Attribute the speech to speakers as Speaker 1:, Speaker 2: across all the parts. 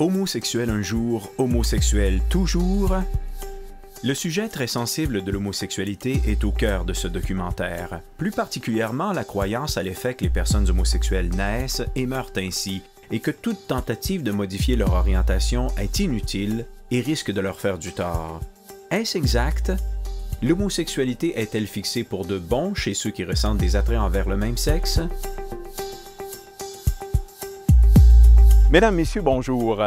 Speaker 1: Homosexuel un jour, homosexuel toujours. Le sujet très sensible de l'homosexualité est au cœur de ce documentaire, plus particulièrement la croyance à l'effet que les personnes homosexuelles naissent et meurent ainsi, et que toute tentative de modifier leur orientation est inutile et risque de leur faire du tort. Est-ce exact? L'homosexualité est-elle fixée pour de bon chez ceux qui ressentent des attraits envers le même sexe? Mesdames, Messieurs, bonjour.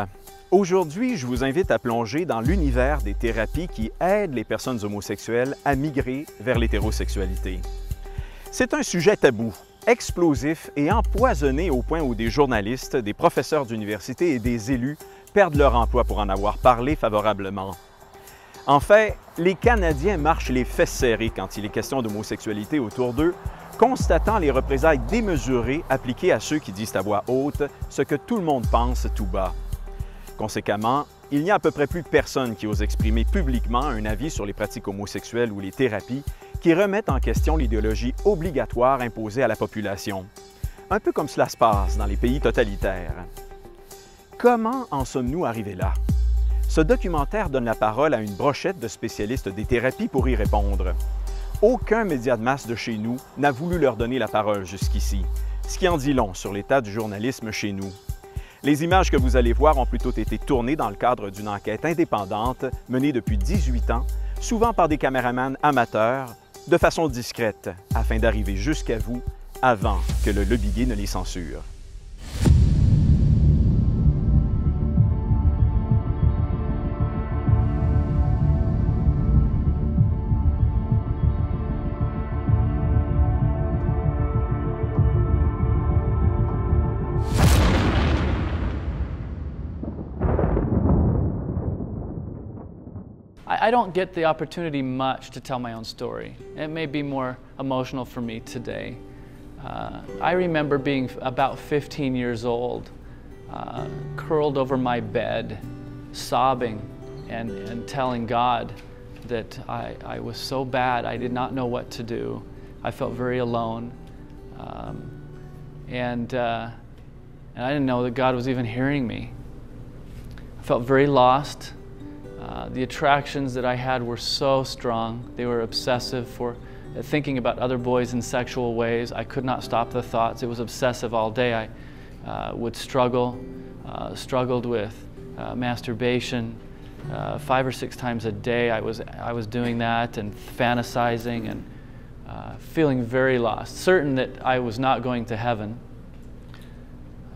Speaker 1: Aujourd'hui, je vous invite à plonger dans l'univers des thérapies qui aident les personnes homosexuelles à migrer vers l'hétérosexualité. C'est un sujet tabou, explosif et empoisonné au point où des journalistes, des professeurs d'université et des élus perdent leur emploi pour en avoir parlé favorablement. En fait, les Canadiens marchent les fesses serrées quand il est question d'homosexualité autour d'eux, constatant les représailles démesurées appliquées à ceux qui disent à voix haute ce que tout le monde pense tout bas. Conséquemment, il n'y a à peu près plus personne qui ose exprimer publiquement un avis sur les pratiques homosexuelles ou les thérapies qui remettent en question l'idéologie obligatoire imposée à la population. Un peu comme cela se passe dans les pays totalitaires. Comment en sommes-nous arrivés là? Ce documentaire donne la parole à une brochette de spécialistes des thérapies pour y répondre. Aucun média de masse de chez nous n'a voulu leur donner la parole jusqu'ici, ce qui en dit long sur l'état du journalisme chez nous. Les images que vous allez voir ont plutôt été tournées dans le cadre d'une enquête indépendante menée depuis 18 ans, souvent par des caméramans amateurs, de façon discrète, afin d'arriver jusqu'à vous avant que le lobby gay ne les censure.
Speaker 2: I don't get the opportunity much to tell my own story. It may be more emotional for me today. I remember being about 15 years old, curled over my bed, sobbing and telling God that I was so bad, I did not know what to do. I felt very alone. And I didn't know that God was even hearing me. I felt very lost. The attractions that I had were so strong. They were obsessive for thinking about other boys in sexual ways. I could not stop the thoughts. It was obsessive all day. I would struggled with masturbation 5 or 6 times a day. I was doing that and fantasizing and feeling very lost, certain that I was not going to heaven.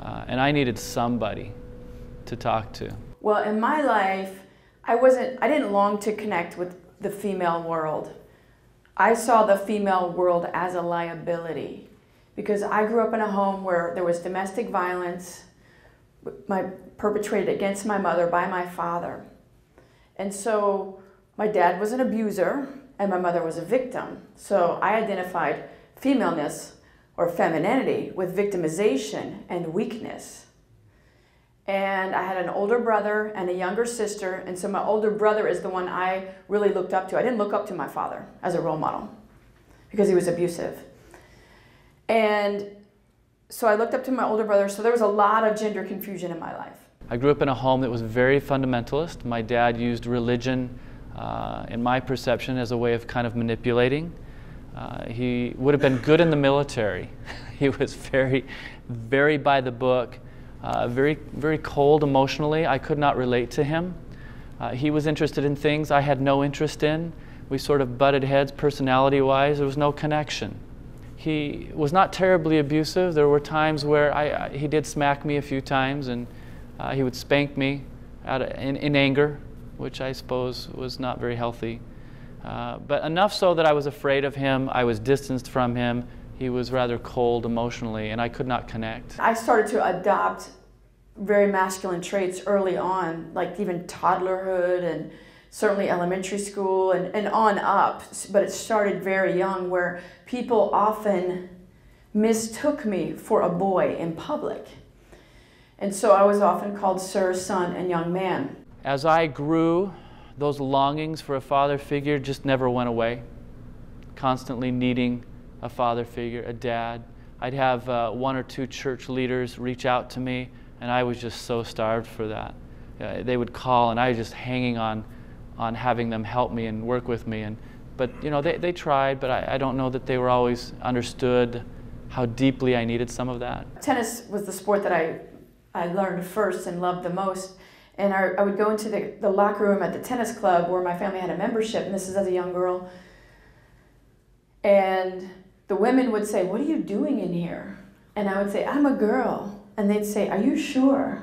Speaker 2: And I needed somebody to talk to.
Speaker 3: Well, in my life, I didn't long to connect with the female world. I saw the female world as a liability because I grew up in a home where there was domestic violence perpetrated against my mother by my father. And so my dad was an abuser and my mother was a victim. So I identified femaleness or femininity with victimization and weakness. And I had an older brother and a younger sister, and so my older brother is the one I really looked up to. I didn't look up to my father as a role model because he was abusive. And so I looked up to my older brother, so there was a lot of gender confusion in my life.
Speaker 2: I grew up in a home that was very fundamentalist. My dad used religion, in my perception, as a way of kind of manipulating. He would have been good in the military. He was very, very by the book. Very cold emotionally. I could not relate to him. He was interested in things I had no interest in. We sort of butted heads personality-wise. There was no connection. He was not terribly abusive. There were times where he did smack me a few times, and he would spank me in anger, which I suppose was not very healthy. But enough so that I was afraid of him. I was distanced from him. He was rather cold emotionally, and I could not connect.
Speaker 3: I started to adopt very masculine traits early on, like even toddlerhood and certainly elementary school and on up. But it started very young, where people often mistook me for a boy in public. And so I was often called sir, son, and young man.
Speaker 2: As I grew, those longings for a father figure just never went away. Constantly needing a father figure, a dad. I'd have 1 or 2 church leaders reach out to me And I was just so starved for that. They would call, and I was just hanging on having them help me and work with me. But you know, they tried, but I don't know that they were always understood how deeply I needed some of that.
Speaker 3: Tennis was the sport that I learned first and loved the most. And I would go into the locker room at the tennis club where my family had a membership, and this is as a young girl. And the women would say, "What are you doing in here?" And I would say, "I'm a girl." And they'd say, "Are you sure?"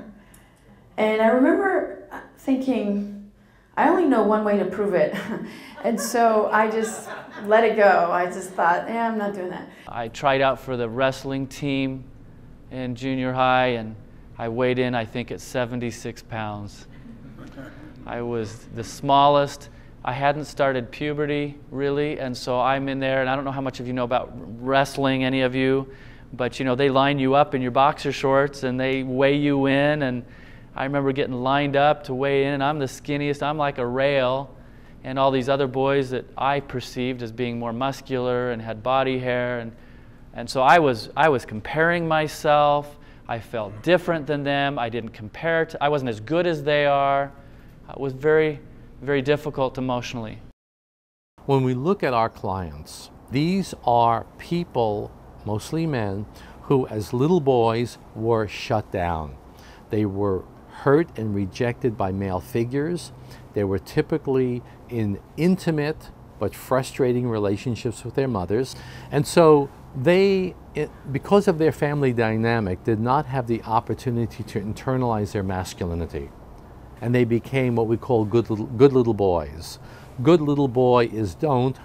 Speaker 3: And I remember thinking, I only know one way to prove it. And so I just let it go. I just thought, yeah, I'm not doing that.
Speaker 2: I tried out for the wrestling team in junior high, and I weighed in, I think, at 76 pounds. I was the smallest. I hadn't started puberty, really, and so I'm in there, and I don't know how much of you know about wrestling, any of you, but you know, they line you up in your boxer shorts and they weigh you in, and I remember getting lined up to weigh in, and I'm the skinniest, I'm like a rail, and all these other boys that I perceived as being more muscular and had body hair, and so I was comparing myself. I felt different than them. I didn't compare to, I wasn't as good as they are. It was very, very difficult emotionally.
Speaker 4: When we look at our clients, these are people, mostly men, who as little boys were shut down. They were hurt and rejected by male figures. They were typically in intimate but frustrating relationships with their mothers. And so they, because of their family dynamic, did not have the opportunity to internalize their masculinity. And they became what we call good little boys. Good little boy is don't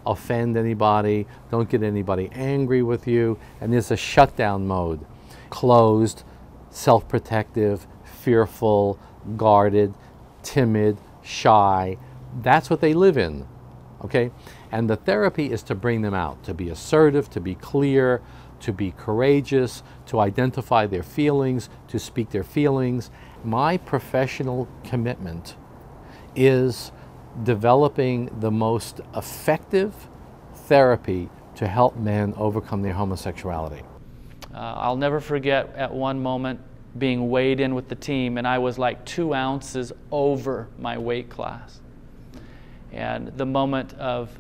Speaker 4: offend anybody, don't get anybody angry with you, and there's a shutdown mode. Closed, self-protective, fearful, guarded, timid, shy. That's what they live in, okay? And the therapy is to bring them out, to be assertive, to be clear, to be courageous, to identify their feelings, to speak their feelings. My professional commitment is developing the most effective therapy to help men overcome their homosexuality.
Speaker 2: I'll never forget at one moment being weighed in with the team, and I was like 2 ounces over my weight class. And the moment of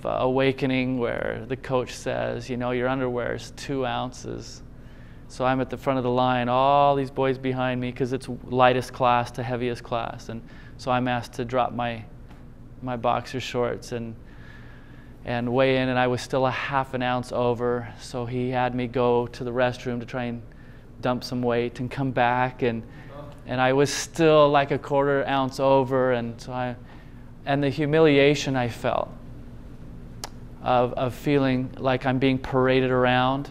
Speaker 2: awakening where the coach says, you know, your underwear is 2 ounces. So I'm at the front of the line, all these boys behind me, because it's lightest class to heaviest class. And so I'm asked to drop my boxer shorts and weigh in, and I was still a half an ounce over. So he had me go to the restroom to try and dump some weight and come back, and I was still like a 1/4 ounce over, and so and the humiliation I felt of feeling like I'm being paraded around,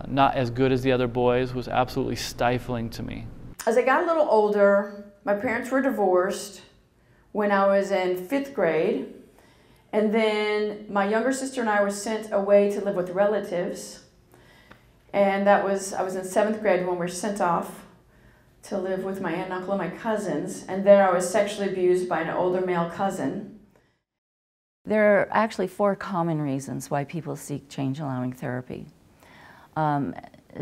Speaker 2: not as good as the other boys, was absolutely stifling to me.
Speaker 3: As I got a little older, my parents were divorced when I was in 5th grade, and then my younger sister and I were sent away to live with relatives. And I was in 7th grade when we were sent off to live with my aunt and uncle and my cousins. And there I was sexually abused by an older male cousin.
Speaker 5: There are actually 4 common reasons why people seek change-allowing therapy.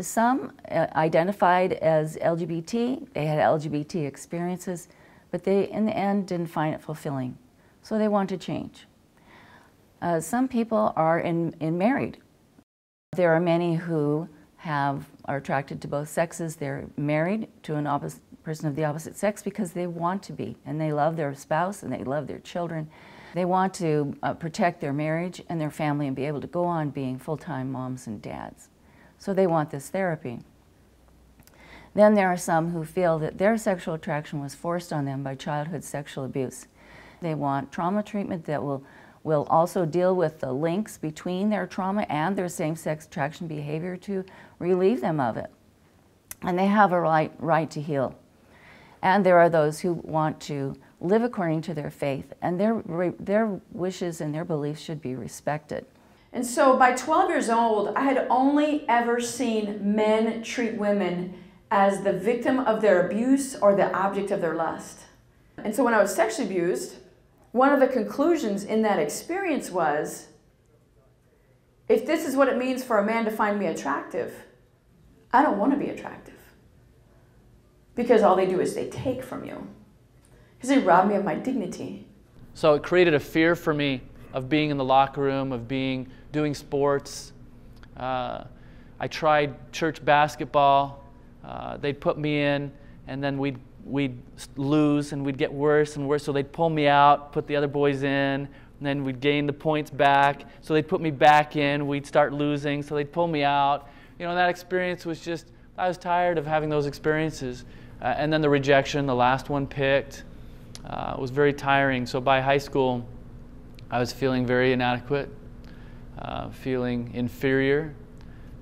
Speaker 5: Some identified as LGBT, they had LGBT experiences, but they, in the end, didn't find it fulfilling. So they want to change. Some people are married. There are many who are attracted to both sexes. They're married to a person of the opposite sex because they want to be, and they love their spouse and they love their children. They want to protect their marriage and their family and be able to go on being full-time moms and dads. So they want this therapy. Then there are some who feel that their sexual attraction was forced on them by childhood sexual abuse. They want trauma treatment that will also deal with the links between their trauma and their same-sex attraction behavior to relieve them of it. And they have a right to heal. And there are those who want to live according to their faith, and their wishes and their beliefs should be respected.
Speaker 3: And so by 12 years old, I had only ever seen men treat women as the victim of their abuse or the object of their lust. And so when I was sexually abused, one of the conclusions in that experience was, if this is what it means for a man to find me attractive, I don't want to be attractive. because all they do is they take from you. Because they rob me of my dignity.
Speaker 2: So it created a fear for me of being in the locker room, of doing sports. I tried church basketball. They'd put me in, and then we'd lose, and we'd get worse and worse. So they'd pull me out, put the other boys in, and then we'd gain the points back. So they'd put me back in. We'd start losing, so they'd pull me out. You know, that experience was just, I was tired of having those experiences. And then the rejection, the last one picked, was very tiring. So by high school, I was feeling very inadequate, feeling inferior.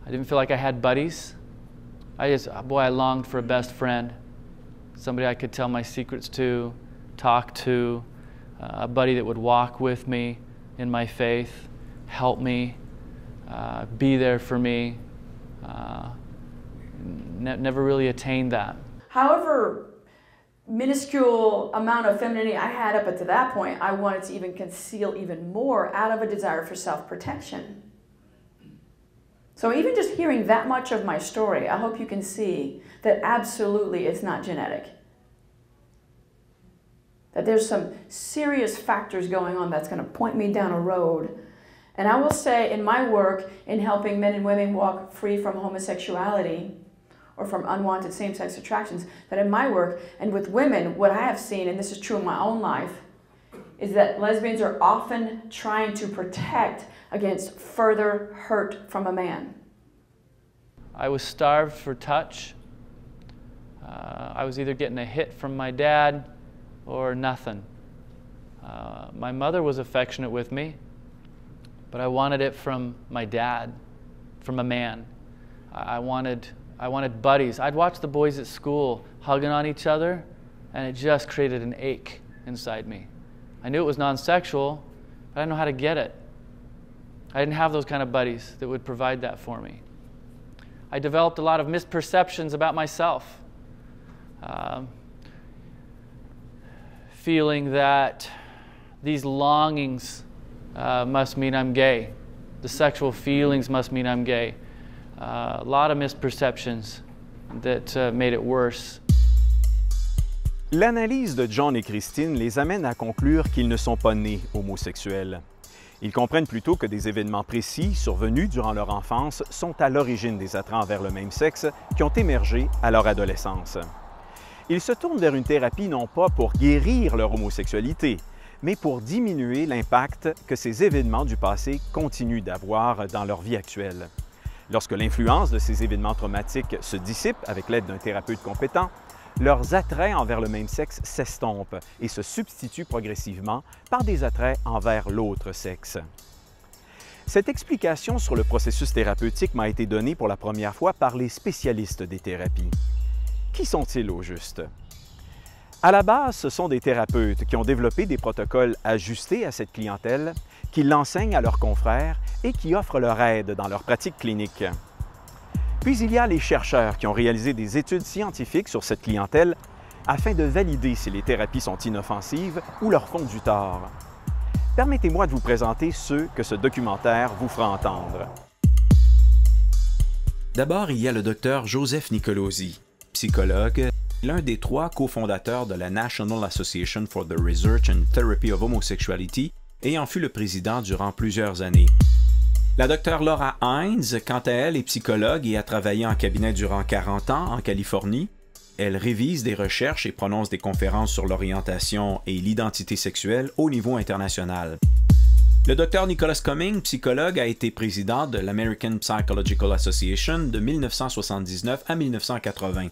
Speaker 2: I didn't feel like I had buddies. I longed for a best friend, somebody I could tell my secrets to, talk to, a buddy that would walk with me in my faith, help me, be there for me. Never really attained that.
Speaker 3: However minuscule amount of femininity I had up to that point, I wanted to even conceal even more out of a desire for self-protection. So even just hearing that much of my story, I hope you can see that absolutely it's not genetic. That there's some serious factors going on that's going to point me down a road. And I will say in my work in helping men and women walk free from homosexuality or from unwanted same-sex attractions, that in my work and with women, what I have seen, and this is true in my own life, is that lesbians are often trying to protect against further hurt from a man.
Speaker 2: I was starved for touch. I was either getting a hit from my dad or nothing. My mother was affectionate with me, but I wanted it from my dad, from a man. I wanted buddies. I'd watch the boys at school hugging on each other, and it just created an ache inside me. I knew it was non-sexual, but I didn't know how to get it. I didn't have those kind of buddies that would provide that for me. I developed a lot of misperceptions about myself. Feeling that these longings must mean I'm gay. The sexual feelings must mean I'm gay. A lot of misperceptions that made it worse.
Speaker 1: L'analyse de John et Christine les amène à conclure qu'ils ne sont pas nés homosexuels. Ils comprennent plutôt que des événements précis survenus durant leur enfance sont à l'origine des attraits envers le même sexe qui ont émergé à leur adolescence. Ils se tournent vers une thérapie non pas pour guérir leur homosexualité, mais pour diminuer l'impact que ces événements du passé continuent d'avoir dans leur vie actuelle. Lorsque l'influence de ces événements traumatiques se dissipe avec l'aide d'un thérapeute compétent, leurs attraits envers le même sexe s'estompent et se substituent progressivement par des attraits envers l'autre sexe. Cette explication sur le processus thérapeutique m'a été donnée pour la première fois par les spécialistes des thérapies. Qui sont-ils au juste? À la base, ce sont des thérapeutes qui ont développé des protocoles ajustés à cette clientèle, qui l'enseignent à leurs confrères et qui offrent leur aide dans leur pratique clinique. Puis il y a les chercheurs qui ont réalisé des études scientifiques sur cette clientèle afin de valider si les thérapies sont inoffensives ou leur font du tort. Permettez-moi de vous présenter ceux que ce documentaire vous fera entendre.
Speaker 6: D'abord, il y a le Dr Joseph Nicolosi, psychologue, l'un des 3 cofondateurs de la National Association for the Research and Therapy of Homosexuality et en fut le président durant plusieurs années. La Dr Laura Hines, quant à elle, est psychologue et a travaillé en cabinet durant 40 ans en Californie. Elle révise des recherches et prononce des conférences sur l'orientation et l'identité sexuelle au niveau international. Le Dr Nicholas Cumming, psychologue, a été président de l'American Psychological Association de 1979 à 1980.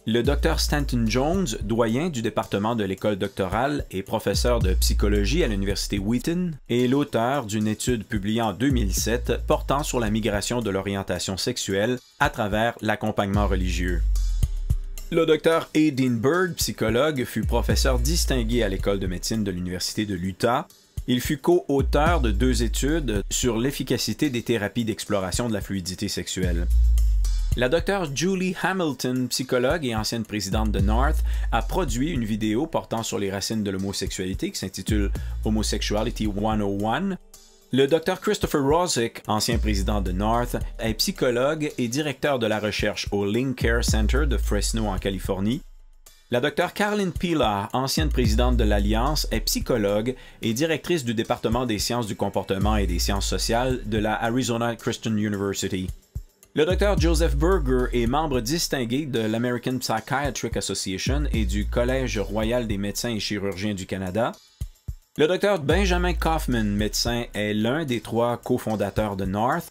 Speaker 6: Le Dr Stanton Jones, doyen du département de l'école doctorale et professeur de psychologie à l'université Wheaton, est l'auteur d'une étude publiée en 2007 portant sur la migration de l'orientation sexuelle à travers l'accompagnement religieux. Le Dr Aideen Bird, psychologue, fut professeur distingué à l'école de médecine de l'université de l'Utah. Il fut co-auteur de 2 études sur l'efficacité des thérapies d'exploration de la fluidité sexuelle. La Dr Julie Hamilton, psychologue et ancienne présidente de North, a produit une vidéo portant sur les racines de l'homosexualité qui s'intitule Homosexuality 101. Le Dr Christopher Rosick, ancien président de North, est psychologue et directeur de la recherche au Link Care Center de Fresno en Californie. La Dr Carolyn Pila, ancienne présidente de l'Alliance, est psychologue et directrice du département des sciences du comportement et des sciences sociales de la Arizona Christian University. Le Dr Joseph Berger est membre distingué de l'American Psychiatric Association et du Collège royal des médecins et chirurgiens du Canada. Le Dr Benjamin Kaufman, médecin, est l'un des 3 cofondateurs de North.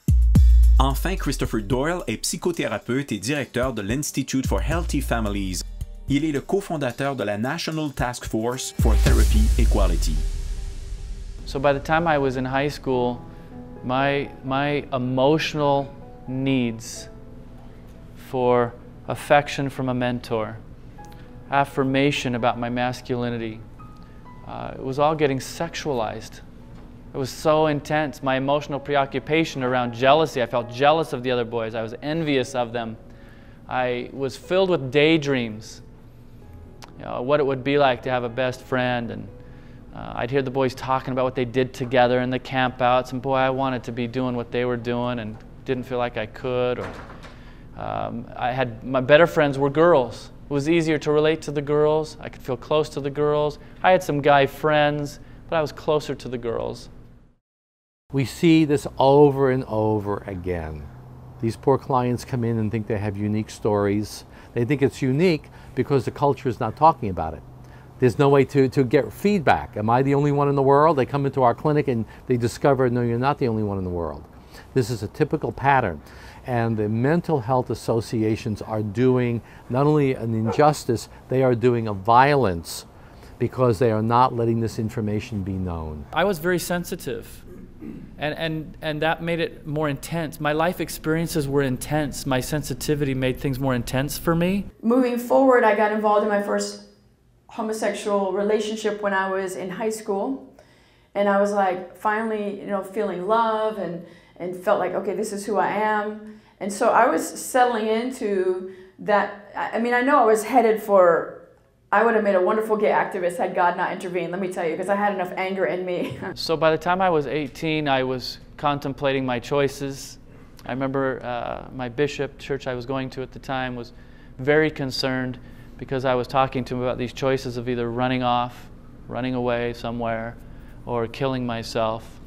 Speaker 6: Enfin, Christopher Doyle est psychothérapeute et directeur de l'Institute for Healthy Families. Il est le cofondateur de la National Task Force for Therapy Equality.
Speaker 2: So by the time I was in high school, my emotional needs for affection from a mentor, affirmation about my masculinity, it was all getting sexualized. It was so intense. My emotional preoccupation around jealousy, I felt jealous of the other boys. I was envious of them. I was filled with daydreams. You know, what it would be like to have a best friend, and I'd hear the boys talking about what they did together in the campouts, and boy, I wanted to be doing what they were doing and didn't feel like I could. Or my better friends were girls. It was easier to relate to the girls. I could feel close to the girls. I had some guy friends, but I was closer to the girls.
Speaker 4: We see this over and over again. These poor clients come in and think they have unique stories. They think it's unique because the culture is not talking about it. There's no way to get feedback. Am I the only one in the world? They come into our clinic and they discover, no, you're not the only one in the world. This is a typical pattern. And the mental health associations are doing not only an injustice, they are doing a violence because they are not letting this information be known.
Speaker 2: I was very sensitive, and that made it more intense. My life experiences were intense. My sensitivity made things more intense for me.
Speaker 3: Moving forward, I got involved in my first homosexual relationship when I was in high school. And I was like finally, feeling love and felt like, okay, this is who I am. And so I was settling into that. I mean, I know I was headed for, I would have made a wonderful gay activist had God not intervened, let me tell you, because I had enough anger in me.
Speaker 2: So by the time I was 18, I was contemplating my choices. I remember my bishop, church I was going to at the time, was very concerned because I was talking to him about these choices of either running off, running away somewhere, or killing myself.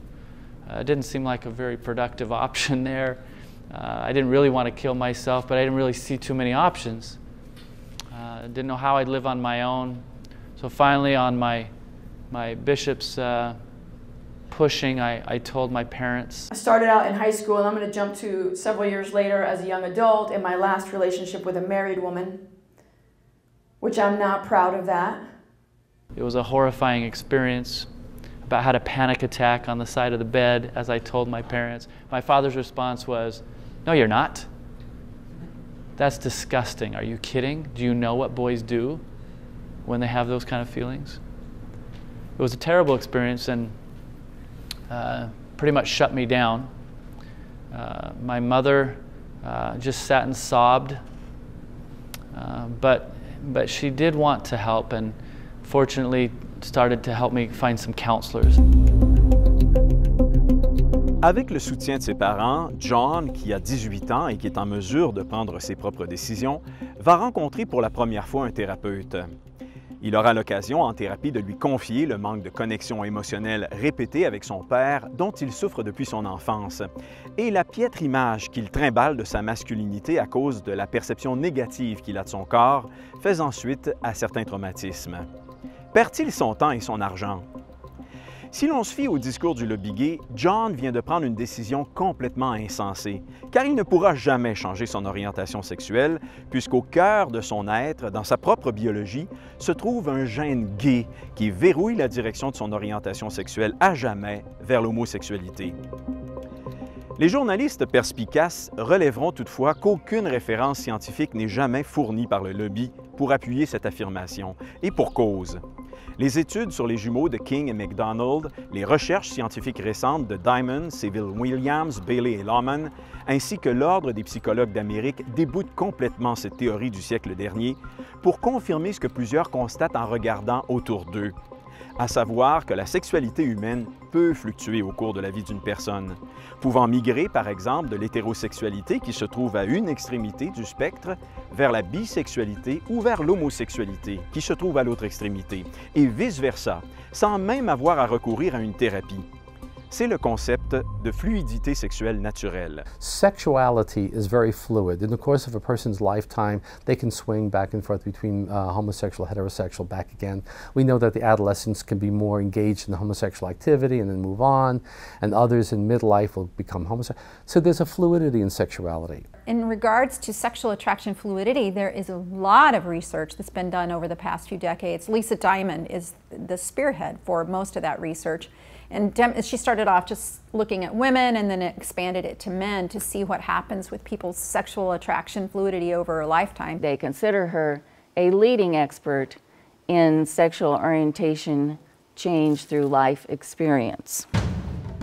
Speaker 2: It didn't seem like a very productive option there. I didn't really want to kill myself, but I didn't really see too many options. I didn't know how I'd live on my own. So finally, on my bishop's pushing, I told my parents.
Speaker 3: I started out in high school, and I'm going to jump to several years later as a young adult in my last relationship with a married woman, which I'm not proud of that.
Speaker 2: It was a horrifying experience. About how to panic attack on the side of the bed as I told my parents. My father's response was, "No, you're not. That's disgusting. Are you kidding? Do you know what boys do when they have those kind of feelings?" It was a terrible experience and pretty much shut me down. My mother just sat and sobbed, but she did want to help, and fortunately started to help me find some counselors.
Speaker 1: Avec le soutien de ses parents, John, qui a 18 ans et qui est en mesure de prendre ses propres décisions, va rencontrer pour la première fois un thérapeute. Il aura l'occasion en thérapie de lui confier le manque de connexion émotionnelle répété avec son père dont il souffre depuis son enfance et la piètre image qu'il trimballe de sa masculinité à cause de la perception négative qu'il a de son corps, faisant suite à certains traumatismes. Perd-il son temps et son argent? Si l'on se fie au discours du lobby gay, John vient de prendre une décision complètement insensée, car il ne pourra jamais changer son orientation sexuelle, puisqu'au cœur de son être, dans sa propre biologie, se trouve un gène gay qui verrouille la direction de son orientation sexuelle à jamais vers l'homosexualité. Les journalistes perspicaces relèveront toutefois qu'aucune référence scientifique n'est jamais fournie par le lobby pour appuyer cette affirmation, et pour cause. Les études sur les jumeaux de King et McDonald, les recherches scientifiques récentes de Diamond, Seville Williams, Bailey et Lohman, ainsi que l'Ordre des psychologues d'Amérique déboutent complètement cette théorie du siècle dernier pour confirmer ce que plusieurs constatent en regardant autour d'eux. à savoir que la sexualité humaine peut fluctuer au cours de la vie d'une personne, pouvant migrer par exemple de l'hétérosexualité qui se trouve à une extrémité du spectre vers la bisexualité ou vers l'homosexualité qui se trouve à l'autre extrémité, et vice-versa, sans même avoir à recourir à une thérapie. C'est le concept de fluidité sexuelle naturelle.
Speaker 4: Sexuality is very fluid. In the course of a person's lifetime, they can swing back and forth between homosexual, heterosexual, back again. We know that the adolescents can be more engaged in the homosexual activity and then move on, and others in midlife will become homosexual. So there's a fluidity in sexuality.
Speaker 7: In regards to sexual attraction fluidity, there is a lot of research that's been done over the past few decades. Lisa Diamond is the spearhead for most of that research. And she started off just looking at women and then expanded it to men to see what happens with people's sexual attraction fluidity over a lifetime.
Speaker 5: They consider her a leading expert in sexual orientation change through life experience.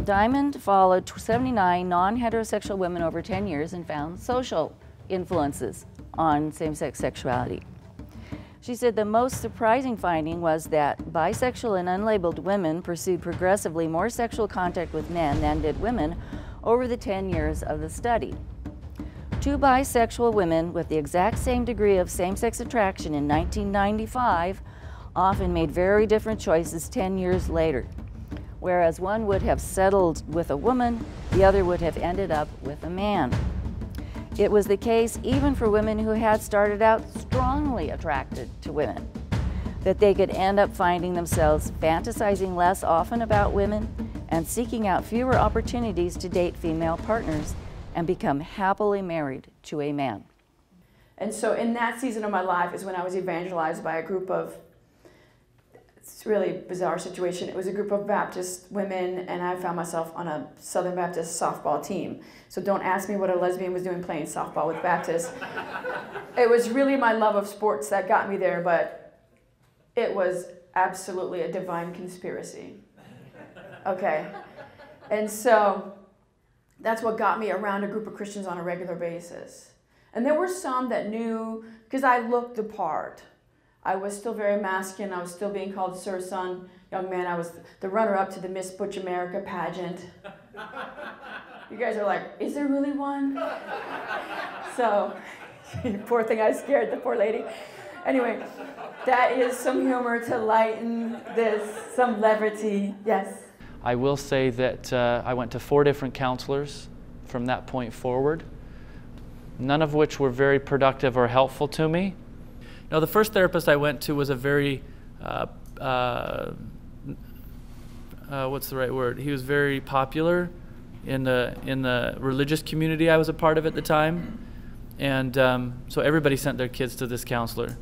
Speaker 5: Diamond followed 79 non-heterosexual women over 10 years and found social influences on same-sex sexuality. She said the most surprising finding was that bisexual and unlabeled women pursued progressively more sexual contact with men than did women over the 10 years of the study. Two bisexual women with the exact same degree of same-sex attraction in 1995 often made very different choices 10 years later. Whereas one would have settled with a woman, the other would have ended up with a man. It was the case even for women who had started out strongly attracted to women, that they could end up finding themselves fantasizing less often about women and seeking out fewer opportunities to date female partners and become happily married to a man.
Speaker 3: And so in that season of my life is when I was evangelized by a group of, it's a really bizarre situation. It was a group of Baptist women, and I found myself on a Southern Baptist softball team. So don't ask me what a lesbian was doing playing softball with Baptists. It was really my love of sports that got me there, but it was absolutely a divine conspiracy. Okay? And so that's what got me around a group of Christians on a regular basis. And there were some that knew, because I looked the part. I was still very masculine. I was still being called Sir, Son, Young Man. I was the runner-up to the Miss Butch America pageant. You guys are like, is there really one? So, poor thing, I scared the poor lady. Anyway, that is some humor to lighten this, some levity, yes.
Speaker 2: I will say that I went to 4 different counselors from that point forward, none of which were very productive or helpful to me. No, the first therapist I went to was a very, what's the right word? He was very popular in the religious community I was a part of at the time. And so everybody sent their kids to this counselor.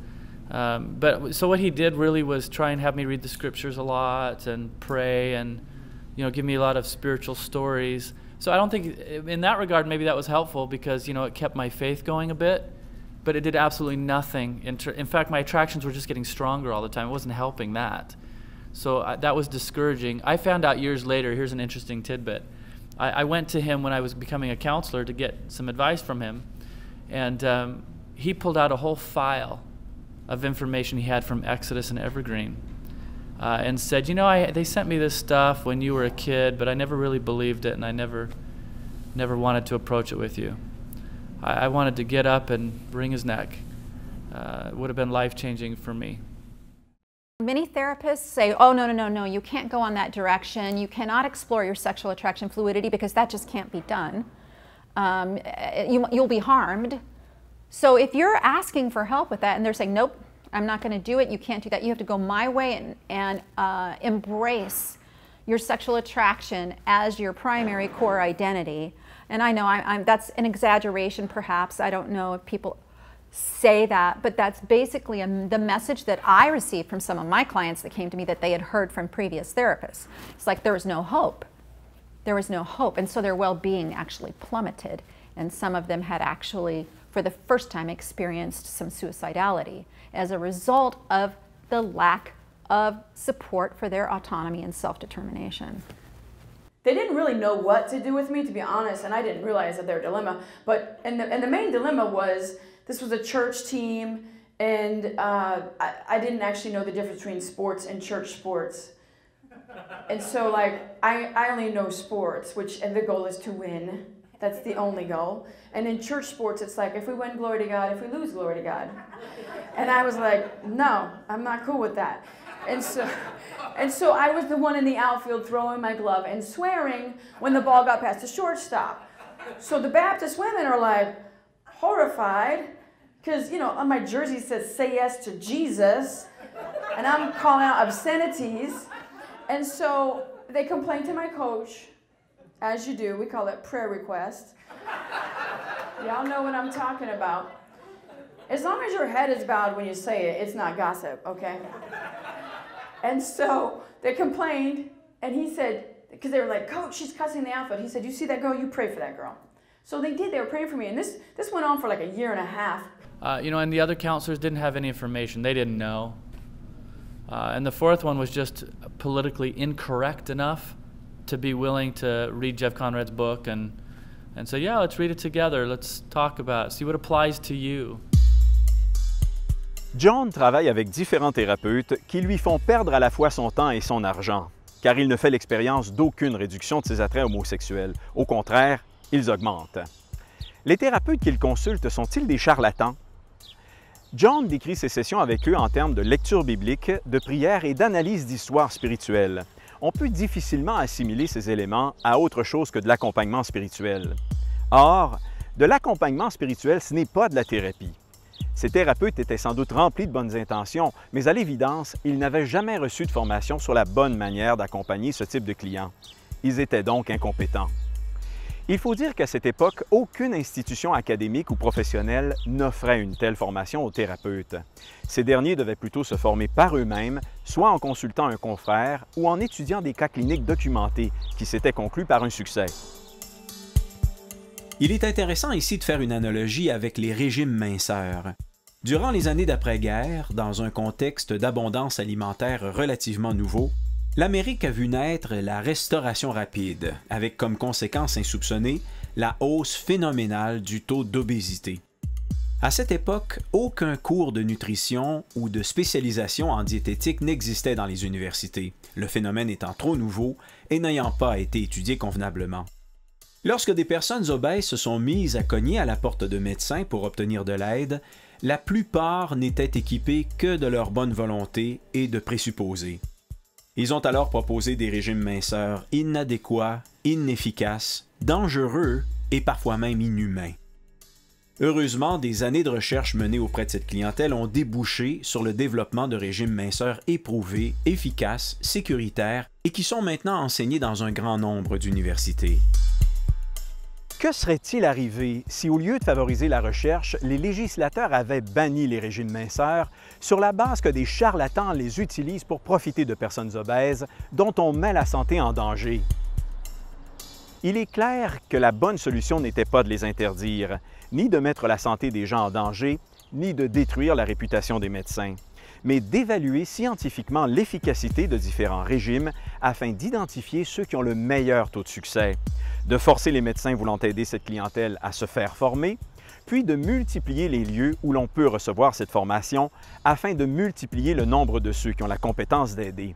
Speaker 2: So what he did really was try and have me read the scriptures a lot and pray and, you know, give me a lot of spiritual stories. So I don't think, in that regard, maybe that was helpful because, you know, it kept my faith going a bit. But it did absolutely nothing. In fact, my attractions were just getting stronger all the time. It wasn't helping that. So that was discouraging. I found out years later, here's an interesting tidbit. I went to him when I was becoming a counselor to get some advice from him. And he pulled out a whole file of information he had from Exodus and Evergreen and said, you know, they sent me this stuff when you were a kid, but I never really believed it, and I never wanted to approach it with you. I wanted to get up and wring his neck. It would have been life-changing for me.
Speaker 7: Many therapists say, oh, no, you can't go on that direction. You cannot explore your sexual attraction fluidity because that just can't be done. You'll be harmed. So if you're asking for help with that and they're saying, nope, I'm not going to do it, you can't do that, you have to go my way and embrace your sexual attraction as your primary core identity. And I know that's an exaggeration perhaps. I don't know if people say that, but that's basically the message that I received from some of my clients that came to me that they had heard from previous therapists. It's like there was no hope. There was no hope, and so their well-being actually plummeted. And some of them had actually, for the first time, experienced some suicidality as a result of the lack of support for their autonomy and self-determination.
Speaker 3: They didn't really know what to do with me, to be honest, and I didn't realize that their dilemma. But and the main dilemma was this was a church team, And I didn't actually know the difference between sports and church sports. And so like, I only know sports, and the goal is to win. That's the only goal. And in church sports, it's like, if we win, glory to God. If we lose, glory to God. And I was like, no, I'm not cool with that. And so I was the one in the outfield throwing my glove and swearing when the ball got past the shortstop. So the Baptist women are like horrified because, you know, on my jersey it says, say yes to Jesus. And I'm calling out obscenities. And so they complained to my coach, as you do. We call it prayer request. Y'all know what I'm talking about. As long as your head is bowed when you say it, it's not gossip, okay? And so they complained, and he said, because they were like, Coach, she's cussing the outfield. He said, you see that girl? You pray for that girl. So they did. They were praying for me. And this went on for like a year and a half.
Speaker 2: You know, and the other counselors didn't have any information. They didn't know. And the fourth one was just politically incorrect enough to be willing to read Jeff Conrad's book and say, yeah, let's read it together. Let's talk about it. See what applies to you.
Speaker 1: John travaille avec différents thérapeutes qui lui font perdre à la fois son temps et son argent, car il ne fait l'expérience d'aucune réduction de ses attraits homosexuels. Au contraire, ils augmentent. Les thérapeutes qu'il consulte sont-ils des charlatans? John décrit ses sessions avec eux en termes de lecture biblique, de prière et d'analyse d'histoire spirituelle. On peut difficilement assimiler ces éléments à autre chose que de l'accompagnement spirituel. Or, de l'accompagnement spirituel, ce n'est pas de la thérapie. Ces thérapeutes étaient sans doute remplis de bonnes intentions, mais à l'évidence, ils n'avaient jamais reçu de formation sur la bonne manière d'accompagner ce type de clients. Ils étaient donc incompétents. Il faut dire qu'à cette époque, aucune institution académique ou professionnelle n'offrait une telle formation aux thérapeutes. Ces derniers devaient plutôt se former par eux-mêmes, soit en consultant un confrère ou en étudiant des cas cliniques documentés qui s'étaient conclus par un succès.
Speaker 6: Il est intéressant ici de faire une analogie avec les régimes minceurs. Durant les années d'après-guerre, dans un contexte d'abondance alimentaire relativement nouveau, l'Amérique a vu naître la restauration rapide, avec comme conséquence insoupçonnée la hausse phénoménale du taux d'obésité. À cette époque, aucun cours de nutrition ou de spécialisation en diététique n'existait dans les universités, le phénomène étant trop nouveau et n'ayant pas été étudié convenablement. Lorsque des personnes obèses se sont mises à cogner à la porte de médecins pour obtenir de l'aide, la plupart n'étaient équipés que de leur bonne volonté et de présupposés. Ils ont alors proposé des régimes minceurs inadéquats, inefficaces, dangereux et parfois même inhumains. Heureusement, des années de recherche menées auprès de cette clientèle ont débouché sur le développement de régimes minceurs éprouvés, efficaces, sécuritaires et qui sont maintenant enseignés dans un grand nombre d'universités.
Speaker 1: Que serait-il arrivé si, au lieu de favoriser la recherche, les législateurs avaient banni les régimes minceurs sur la base que des charlatans les utilisent pour profiter de personnes obèses dont on met la santé en danger? Il est clair que la bonne solution n'était pas de les interdire, ni de mettre la santé des gens en danger, ni de détruire la réputation des médecins, mais d'évaluer scientifiquement l'efficacité de différents régimes afin d'identifier ceux qui ont le meilleur taux de succès, de forcer les médecins voulant aider cette clientèle à se faire former, puis de multiplier les lieux où l'on peut recevoir cette formation afin de multiplier le nombre de ceux qui ont la compétence d'aider.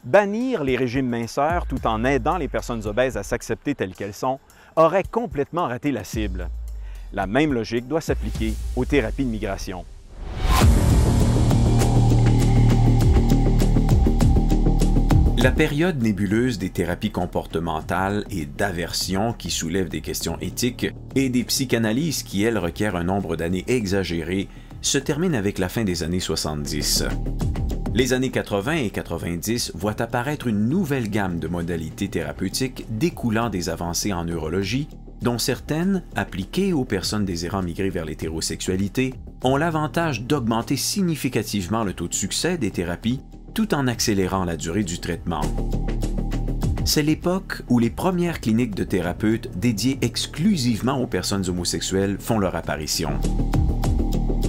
Speaker 1: Bannir les régimes minceurs tout en aidant les personnes obèses à s'accepter telles qu'elles sont aurait complètement raté la cible. La même logique doit s'appliquer aux thérapies de migration.
Speaker 6: La période nébuleuse des thérapies comportementales et d'aversion qui soulèvent des questions éthiques et des psychanalyses qui, elles, requièrent un nombre d'années exagéré, se termine avec la fin des années 70. Les années 80 et 90 voient apparaître une nouvelle gamme de modalités thérapeutiques découlant des avancées en neurologie, dont certaines, appliquées aux personnes désirant migrer vers l'hétérosexualité, ont l'avantage d'augmenter significativement le taux de succès des thérapies tout en accélérant la durée du traitement. C'est l'époque où les premières cliniques de thérapeutes dédiées exclusivement aux personnes homosexuelles font leur apparition.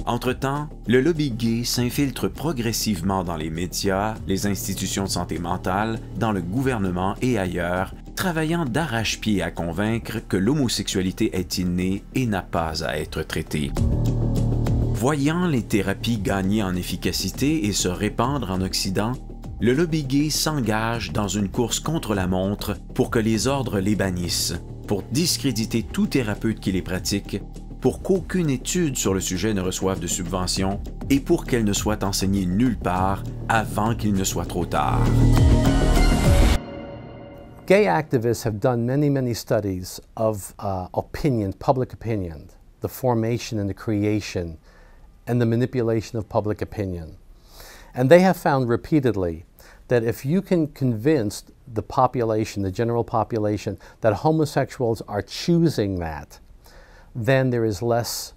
Speaker 6: Entre-temps, le lobby gay s'infiltre progressivement dans les médias, les institutions de santé mentale, dans le gouvernement et ailleurs, travaillant d'arrache-pied à convaincre que l'homosexualité est innée et n'a pas à être traitée. Voyant les thérapies gagner en efficacité et se répandre en Occident, le lobby gay s'engage dans une course contre la montre pour que les ordres les bannissent, pour discréditer tout thérapeute qui les pratique, pour qu'aucune étude sur le sujet ne reçoive de subvention et pour qu'elle ne soit enseignée nulle part avant qu'il ne soit trop tard.
Speaker 4: Gay activists have done many studies of public opinion, the formation and the creation and the manipulation of public opinion. And they have found repeatedly that if you can convince the population, the general population, that homosexuals are choosing that, then there is less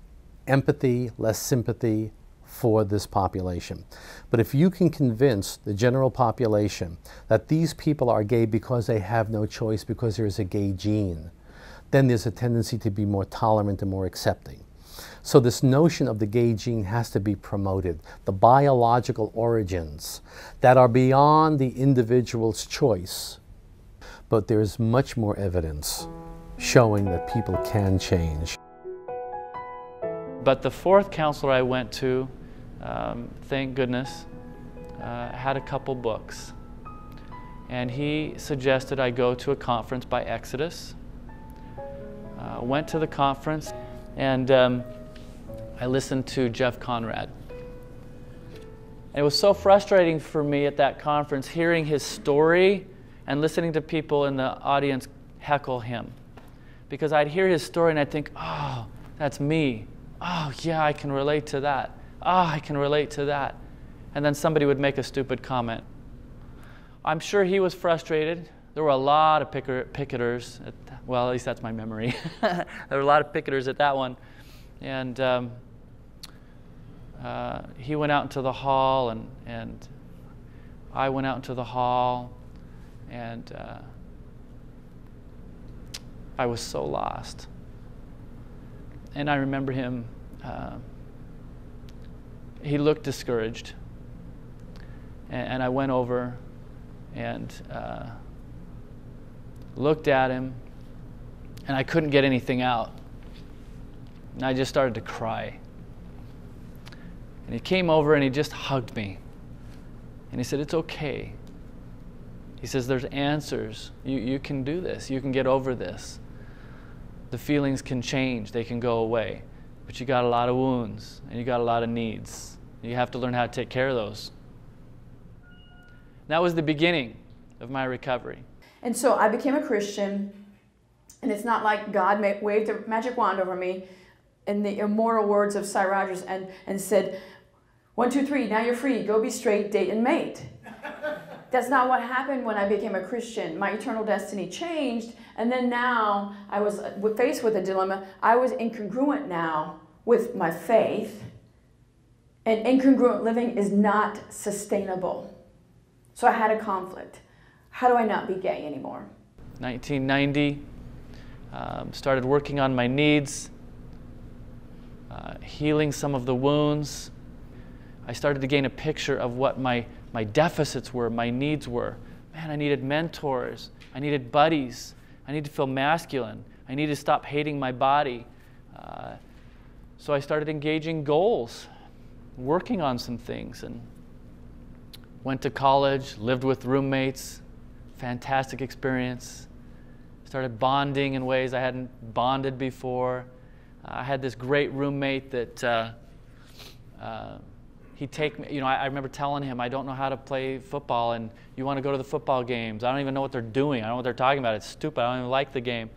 Speaker 4: empathy, less sympathy for this population. But if you can convince the general population that these people are gay because they have no choice, because there is a gay gene, then there's a tendency to be more tolerant and more accepting. So this notion of the gay gene has to be promoted, the biological origins that are beyond the individual's choice. But there's much more evidence showing that people can change.
Speaker 2: But the fourth counselor I went to, thank goodness, had a couple books. And he suggested I go to a conference by Exodus. Went to the conference, and I listened to Jeff Conrad. And it was so frustrating for me at that conference hearing his story and listening to people in the audience heckle him. Because I'd hear his story and I'd think, oh, that's me. Oh, yeah, I can relate to that. Oh, I can relate to that. And then somebody would make a stupid comment. I'm sure he was frustrated. There were a lot of picketers. Well, at least that's my memory. There were a lot of picketers at that one. And he went out into the hall, and I went out into the hall, and I was so lost. And I remember him, he looked discouraged. And I went over and looked at him, and I couldn't get anything out. And I just started to cry. And he came over and he just hugged me. And he said, it's okay. He says, there's answers. You can do this. You can get over this. The feelings can change. They can go away. But you got a lot of wounds, and you got a lot of needs. You have to learn how to take care of those. That was the beginning of my recovery.
Speaker 3: And so I became a Christian, and it's not like God waved a magic wand over me in the immortal words of Cy Rogers and said, 1, 2, 3, now you're free, go be straight, date, and mate. That's not what happened when I became a Christian. My eternal destiny changed, and then now I was faced with a dilemma. I was incongruent now with my faith, and incongruent living is not sustainable. So I had a conflict. How do I not be gay anymore?
Speaker 2: 1990, started working on my needs, healing some of the wounds. I started to gain a picture of what my deficits were, my needs were. Man, I needed mentors. I needed buddies. I needed to feel masculine. I needed to stop hating my body. So I started engaging goals, working on some things, and went to college, lived with roommates, fantastic experience. Started bonding in ways I hadn't bonded before. I had this great roommate that he'd take me, I remember telling him, I don't know how to play football, and you want to go to the football games. I don't even know what they're doing. I don't know what they're talking about. It's stupid. I don't even like the game.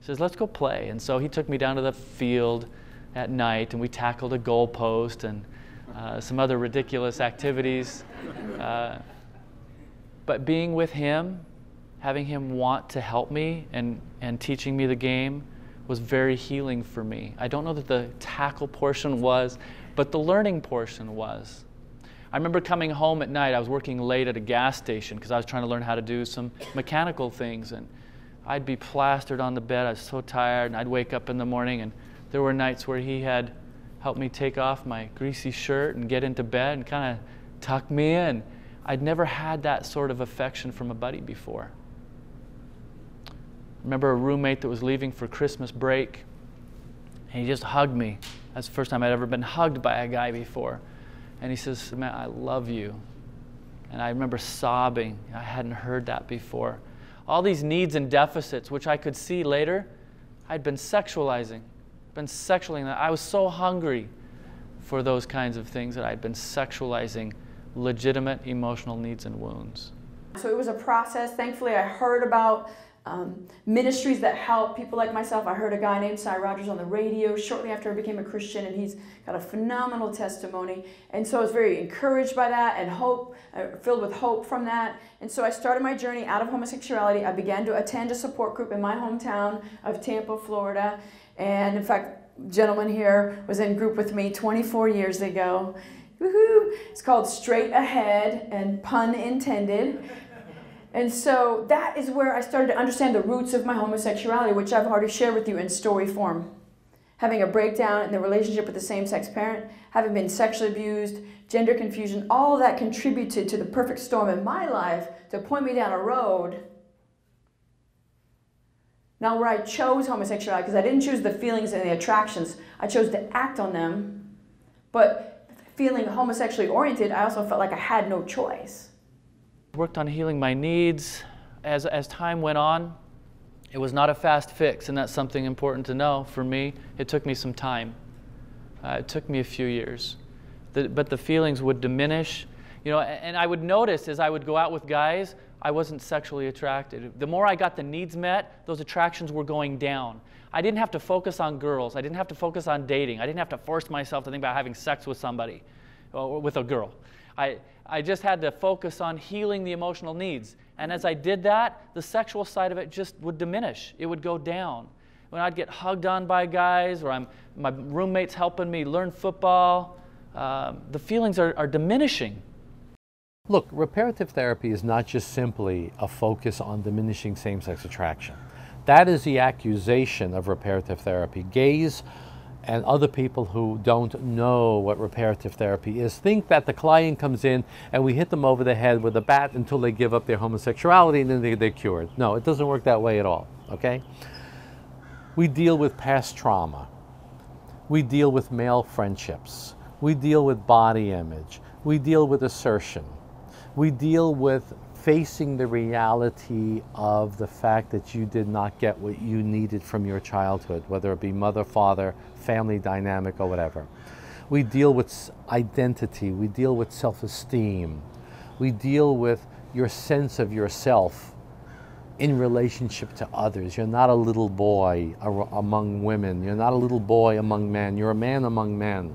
Speaker 2: He says, let's go play. And so he took me down to the field at night, and we tackled a goalpost and some other ridiculous activities. But being with him, having him want to help me and teaching me the game was very healing for me. I don't know that the tackle portion was, but the learning portion was. I remember coming home at night. I was working late at a gas station because I was trying to learn how to do some mechanical things, and I'd be plastered on the bed. I was so tired, and I'd wake up in the morning, and there were nights where he had helped me take off my greasy shirt and get into bed and kind of tuck me in. I'd never had that sort of affection from a buddy before. I remember a roommate that was leaving for Christmas break, And he just hugged me. That's the first time I'd ever been hugged by a guy before. And he says, "Man, I love you." And I remember sobbing. I hadn't heard that before. All these needs and deficits, which I could see later, I'd been sexualizing. I was so hungry for those kinds of things that I'd been sexualizing legitimate emotional needs and wounds.
Speaker 3: So it was a process. Thankfully, I heard about ministries that help people like myself. I heard a guy named Cy Rogers on the radio shortly after I became a Christian, and he's got a phenomenal testimony. And so I was very encouraged by that and hope, filled with hope from that. And so I started my journey out of homosexuality. I began to attend a support group in my hometown of Tampa, Florida. And in fact, a gentleman here was in group with me 24 years ago. Woohoo! It's called Straight Ahead, and pun intended. And so that is where I started to understand the roots of my homosexuality, which I've already shared with you in story form. Having a breakdown in the relationship with the same-sex parent, having been sexually abused, gender confusion, all that contributed to the perfect storm in my life to point me down a road. Now where I chose homosexuality, because I didn't choose the feelings and the attractions, I chose to act on them. But feeling homosexually oriented, I also felt like I had no choice.
Speaker 2: Worked on healing my needs. As time went on, it was not a fast fix, and that's something important to know. For me, it took me some time. It took me a few years. But the feelings would diminish. You know, and I would notice as I would go out with guys, I wasn't sexually attracted. The more I got the needs met, those attractions were going down. I didn't have to focus on girls. I didn't have to focus on dating. I didn't have to force myself to think about having sex with somebody, or with a girl. I just had to focus on healing the emotional needs. And as I did that, the sexual side of it just would diminish. It would go down. When I'd get hugged on by guys, or my roommates helping me learn football, the feelings are diminishing.
Speaker 4: Look, reparative therapy is not just simply a focus on diminishing same-sex attraction. That is the accusation of reparative therapy. Gays and other people who don't know what reparative therapy is think that the client comes in and we hit them over the head with a bat until they give up their homosexuality and then they're cured. No, it doesn't work that way at all, okay? We deal with past trauma. We deal with male friendships. We deal with body image. We deal with assertion. We deal with facing the reality of the fact that you did not get what you needed from your childhood, whether it be mother, father, family dynamic, or whatever. We deal with identity. We deal with self-esteem. We deal with your sense of yourself in relationship to others. You're not a little boy among women. You're not a little boy among men. You're a man among men.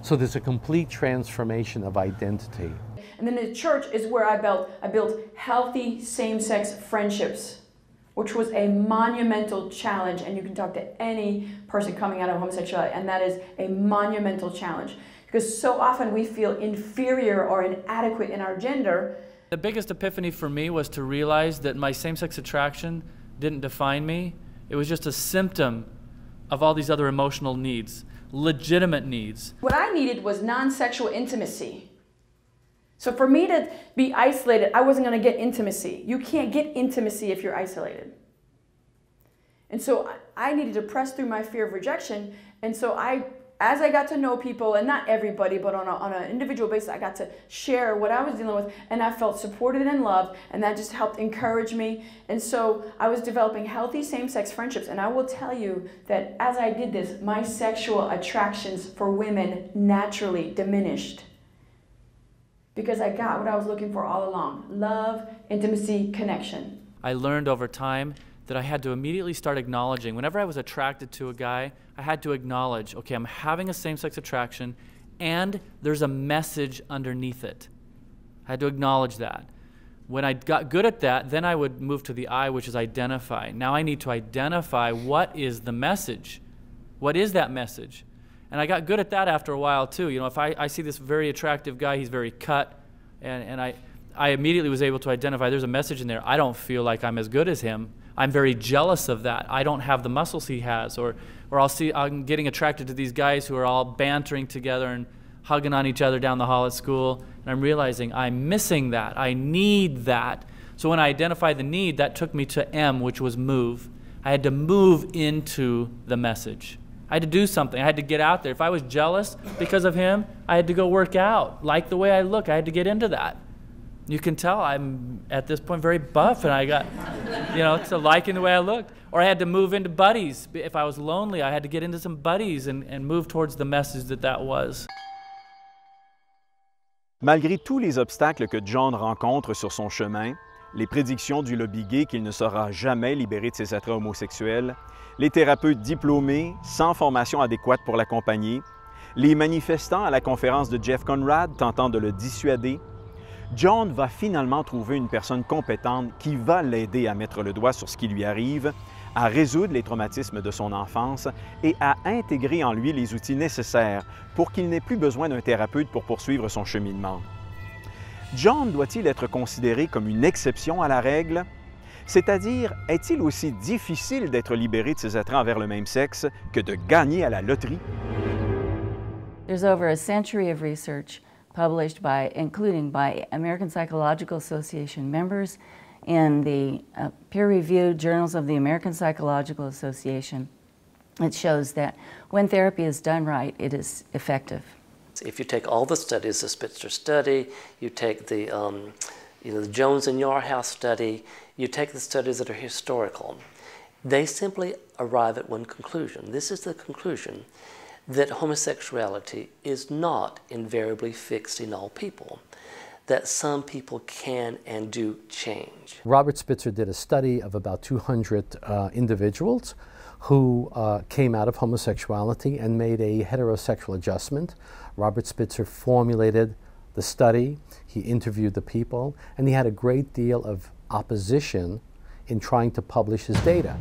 Speaker 4: So there's a complete transformation of identity.
Speaker 3: And then the church is where I built healthy same-sex friendships, which was a monumental challenge. And you can talk to any person coming out of homosexuality, and that is a monumental challenge. Because so often we feel inferior or inadequate in our gender.
Speaker 2: The biggest epiphany for me was to realize that my same-sex attraction didn't define me. It was just a symptom of all these other emotional needs, legitimate needs.
Speaker 3: What I needed was non-sexual intimacy. So for me to be isolated, I wasn't going to get intimacy. You can't get intimacy if you're isolated. And so I needed to press through my fear of rejection. And so as I got to know people, and not everybody, but on an individual basis, I got to share what I was dealing with, and I felt supported and loved, and that just helped encourage me. And so I was developing healthy same-sex friendships, and I will tell you that as I did this, my sexual attractions for women naturally diminished. Because I got what I was looking for all along: love, intimacy, connection.
Speaker 2: I learned over time that I had to immediately start acknowledging, whenever I was attracted to a guy, I had to acknowledge, okay, I'm having a same-sex attraction, and there's a message underneath it. I had to acknowledge that. When I got good at that, then I would move to the I, which is identify. Now I need to identify what is the message. What is that message? And I got good at that after a while too. You know, if I see this very attractive guy, he's very cut, and I immediately was able to identify there's a message in there. I don't feel like I'm as good as him. I'm very jealous of that. I don't have the muscles he has. Or I'm getting attracted to these guys who are all bantering together and hugging on each other down the hall at school, and I'm realizing I'm missing that. I need that. So when I identified the need, that took me to M, which was move. I had to move into the message. I had to do something. I had to get out there. If I was jealous because of him, I had to go work out. Like the way I look, I had to get into that. You can tell I'm, at this point, very buff, and I got, to liking the way I looked. Or I had to move into buddies. If I was lonely, I had to get into some buddies and move towards the message that was.
Speaker 1: Malgré tous les obstacles que John rencontre sur son chemin, les prédictions du lobby gay qu'il ne sera jamais libéré de ses attraits homosexuels, les thérapeutes diplômés sans formation adéquate pour l'accompagner, les manifestants à la conférence de Jeff Conrad tentant de le dissuader, John va finalement trouver une personne compétente qui va l'aider à mettre le doigt sur ce qui lui arrive, à résoudre les traumatismes de son enfance et à intégrer en lui les outils nécessaires pour qu'il n'ait plus besoin d'un thérapeute pour poursuivre son cheminement. John doit-il être considéré comme une exception à la règle? C'est-à-dire, est-il aussi difficile d'être libéré de ses attraits envers le même sexe que de gagner à la loterie?
Speaker 5: There's over a century of research published including by American Psychological Association members in the peer-reviewed journals of the American Psychological Association. It shows that when therapy is done right, it is effective.
Speaker 8: If you take all the studies, the Spitzer study, you take the Jones and Yarhouse study, you take the studies that are historical, they simply arrive at one conclusion. This is the conclusion that homosexuality is not invariably fixed in all people, that some people can and do change.
Speaker 4: Robert Spitzer did a study of about 200 individuals who came out of homosexuality and made a heterosexual adjustment. Robert Spitzer formulated the study, he interviewed the people, and he had a great deal of opposition in trying to publish his data.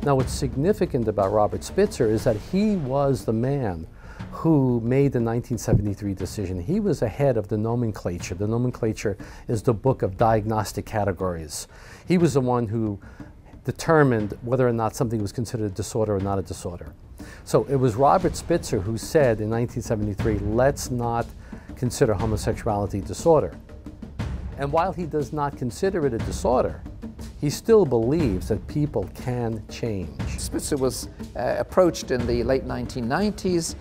Speaker 4: Now, what's significant about Robert Spitzer is that he was the man who made the 1973 decision. He was ahead of the nomenclature. The nomenclature is the book of diagnostic categories. He was the one who determined whether or not something was considered a disorder or not a disorder. So it was Robert Spitzer who said in 1973, let's not consider homosexuality a disorder. And while he does not consider it a disorder, he still believes that people can change.
Speaker 9: Spitzer was approached in the late 1990s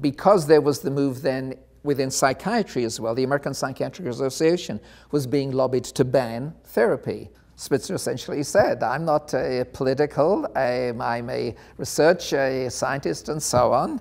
Speaker 9: because there was the move then within psychiatry as well. The American Psychiatric Association was being lobbied to ban therapy. Spitzer essentially said, I'm not political, I'm a research scientist and so on.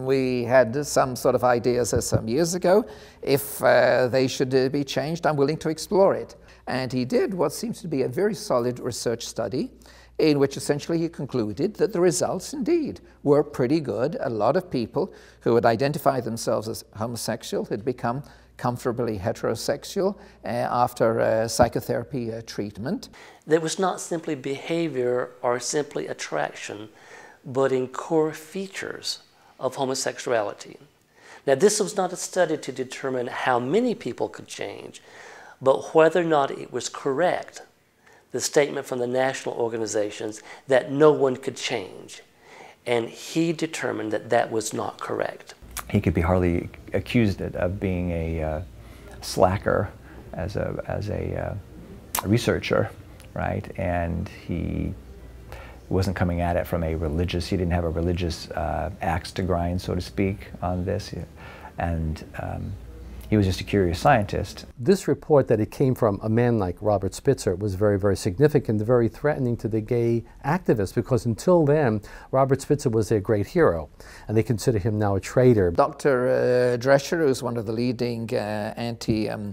Speaker 9: We had some sort of ideas some years ago. If they should be changed, I'm willing to explore it. And he did what seems to be a very solid research study in which essentially he concluded that the results indeed were pretty good. A lot of people who had identified themselves as homosexual had become comfortably heterosexual after psychotherapy treatment.
Speaker 8: There was not simply behavior or simply attraction, but in core features of homosexuality. Now, this was not a study to determine how many people could change, but whether or not it was correct, the statement from the national organizations that no one could change. And he determined that that was not correct.
Speaker 10: He could be hardly accused of being a slacker as a researcher, right? And he wasn't coming at it from a religious, he didn't have a religious axe to grind, so to speak, on this. And He was just a curious scientist.
Speaker 4: This report that it came from a man like Robert Spitzer was very, very significant, very threatening to the gay activists, because until then, Robert Spitzer was their great hero, and they consider him now a traitor.
Speaker 9: Dr. Drescher, who's one of the leading anti-therapy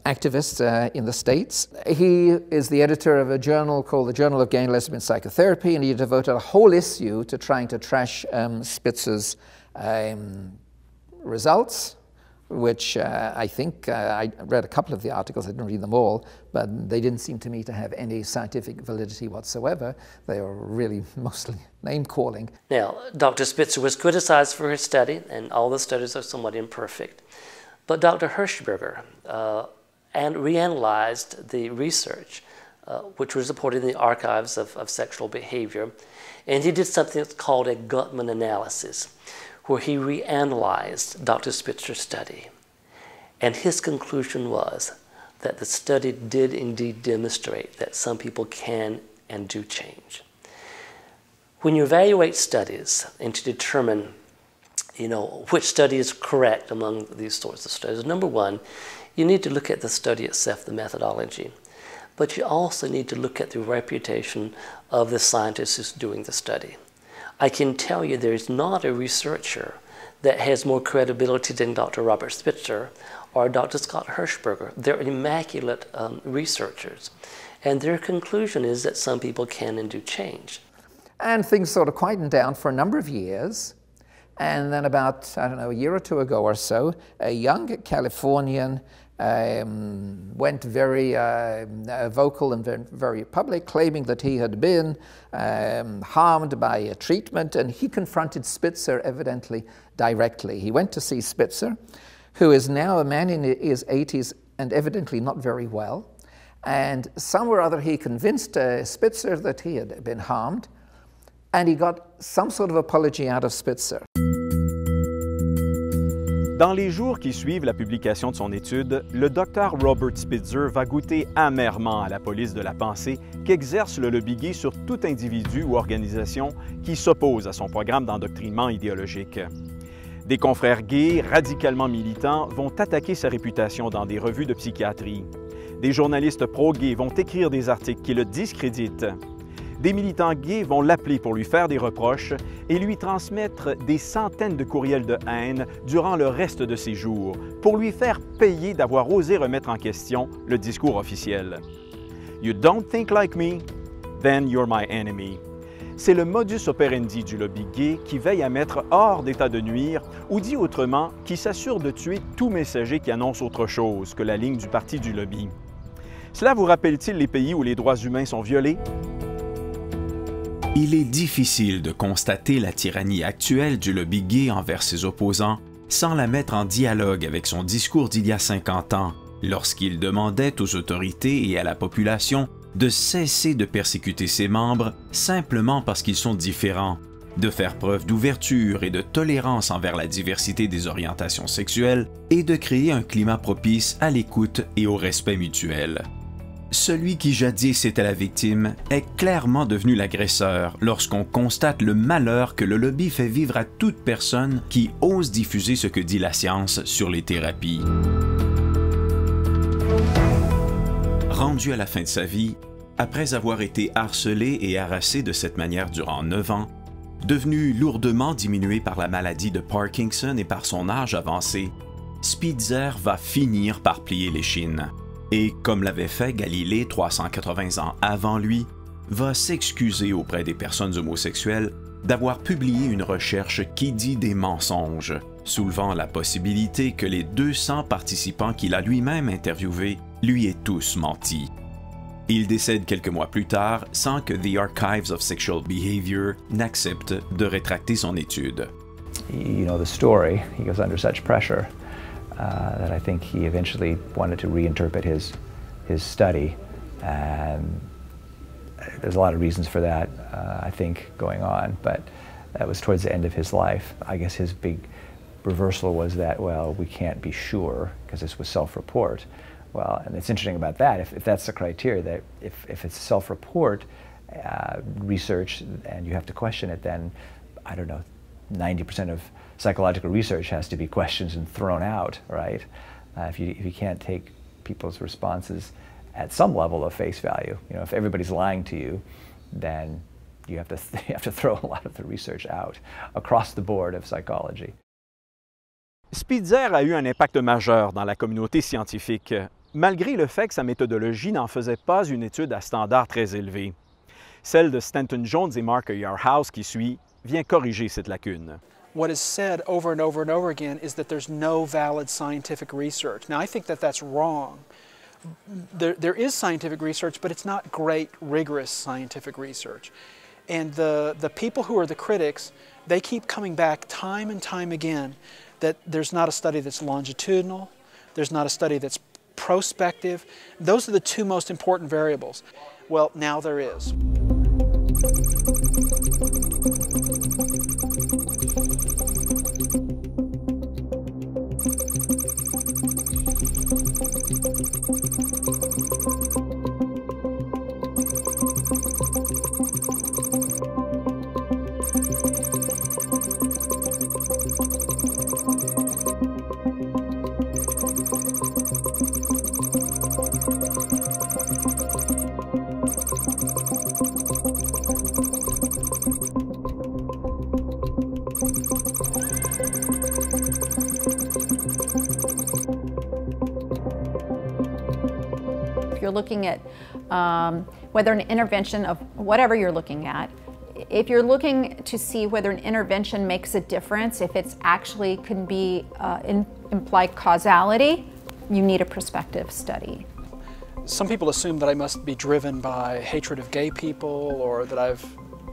Speaker 9: activists in the States, he is the editor of a journal called the Journal of Gay and Lesbian Psychotherapy, and he devoted a whole issue to trying to trash Spitzer's results, which I think I read a couple of the articles. I didn't read them all, but they didn't seem to me to have any scientific validity whatsoever. They were really mostly name-calling.
Speaker 8: Now, Dr. Spitzer was criticized for his study, and all the studies are somewhat imperfect. But Dr. Hirschberger reanalyzed the research, which was reported in the archives of sexual behavior, and he did something that's called a Gutman analysis, where he reanalyzed Dr. Spitzer's study. And his conclusion was that the study did indeed demonstrate that some people can and do change. When you evaluate studies and to determine, which study is correct among these sorts of studies, number one, you need to look at the study itself, the methodology. But you also need to look at the reputation of the scientist who's doing the study. I can tell you there's not a researcher that has more credibility than Dr. Robert Spitzer or Dr. Scott Hirschberger. They're immaculate researchers. And their conclusion is that some people can and do change.
Speaker 9: And things sort of quietened down for a number of years. And then about, a year or two ago or so, a young Californian went very vocal and very public, claiming that he had been harmed by a treatment, and he confronted Spitzer evidently directly. He went to see Spitzer, who is now a man in his 80s and evidently not very well, and somewhere or other he convinced Spitzer that he had been harmed, and he got some sort of apology out of Spitzer.
Speaker 1: Dans les jours qui suivent la publication de son étude, le Dr Robert Spitzer va goûter amèrement à la police de la pensée qu'exerce le lobby gay sur tout individu ou organisation qui s'oppose à son programme d'endoctrinement idéologique. Des confrères gays radicalement militants vont attaquer sa réputation dans des revues de psychiatrie. Des journalistes pro-gays vont écrire des articles qui le discréditent. Des militants gays vont l'appeler pour lui faire des reproches et lui transmettre des centaines de courriels de haine durant le reste de ses jours, pour lui faire payer d'avoir osé remettre en question le discours officiel. You don't think like me, then you're my enemy. C'est le modus operandi du lobby gay qui veille à mettre hors d'état de nuire, ou dit autrement, qui s'assure de tuer tout messager qui annonce autre chose que la ligne du parti du lobby. Cela vous rappelle-t-il les pays où les droits humains sont violés?
Speaker 6: Il est difficile de constater la tyrannie actuelle du lobby gay envers ses opposants sans la mettre en dialogue avec son discours d'il y a 50 ans, lorsqu'il demandait aux autorités et à la population de cesser de persécuter ses membres simplement parce qu'ils sont différents, de faire preuve d'ouverture et de tolérance envers la diversité des orientations sexuelles et de créer un climat propice à l'écoute et au respect mutuel. Celui qui jadis était la victime est clairement devenu l'agresseur lorsqu'on constate le malheur que le lobby fait vivre à toute personne qui ose diffuser ce que dit la science sur les thérapies. Rendu à la fin de sa vie, après avoir été harcelé et harassé de cette manière durant 9 ans, devenu lourdement diminué par la maladie de Parkinson et par son âge avancé, Spitzer va finir par plier l'échine. Et, comme l'avait fait Galilée 380 ans avant lui, va s'excuser auprès des personnes homosexuelles d'avoir publié une recherche qui dit des mensonges, soulevant la possibilité que les 200 participants qu'il a lui-même interviewés lui aient tous menti. Il décède quelques mois plus tard sans que The Archives of Sexual Behavior n'accepte de rétracter son étude.
Speaker 10: You know the story, he goes under such pressure. That I think he eventually wanted to reinterpret his study, and there's a lot of reasons for that, I think, going on, but that was towards the end of his life. I guess his big reversal was that, well, we can't be sure, because this was self-report. Well, and it's interesting about that, if that's the criteria, that if it's self-report research and you have to question it, then, I don't know, 90% of psychological research has to be questioned and thrown out, right? If you can't take people's responses at some level of face value, you know, if everybody's lying to you, then you have to throw a lot of the research out across the board of psychology.
Speaker 1: Spitzer a eu un impact majeur dans la communauté scientifique, malgré le fait que sa méthodologie n'en faisait pas une étude à standard très élevé. Celle de Stanton Jones et Mark Yarhouse qui suit vient corriger cette lacune.
Speaker 11: What is said over and over and over again is that there's no valid scientific research. Now, I think that that's wrong. There is scientific research, but it's not great, rigorous scientific research. And the people who are the critics, they keep coming back time and time again that there's not a study that's longitudinal, there's not a study that's prospective. Those are the two most important variables. Well, now there is.
Speaker 7: You're looking at whether an intervention of whatever you're looking at, if you're looking to see whether an intervention makes a difference, if it's actually can be imply causality, you need a prospective study.
Speaker 11: Some people assume that I must be driven by hatred of gay people or that I've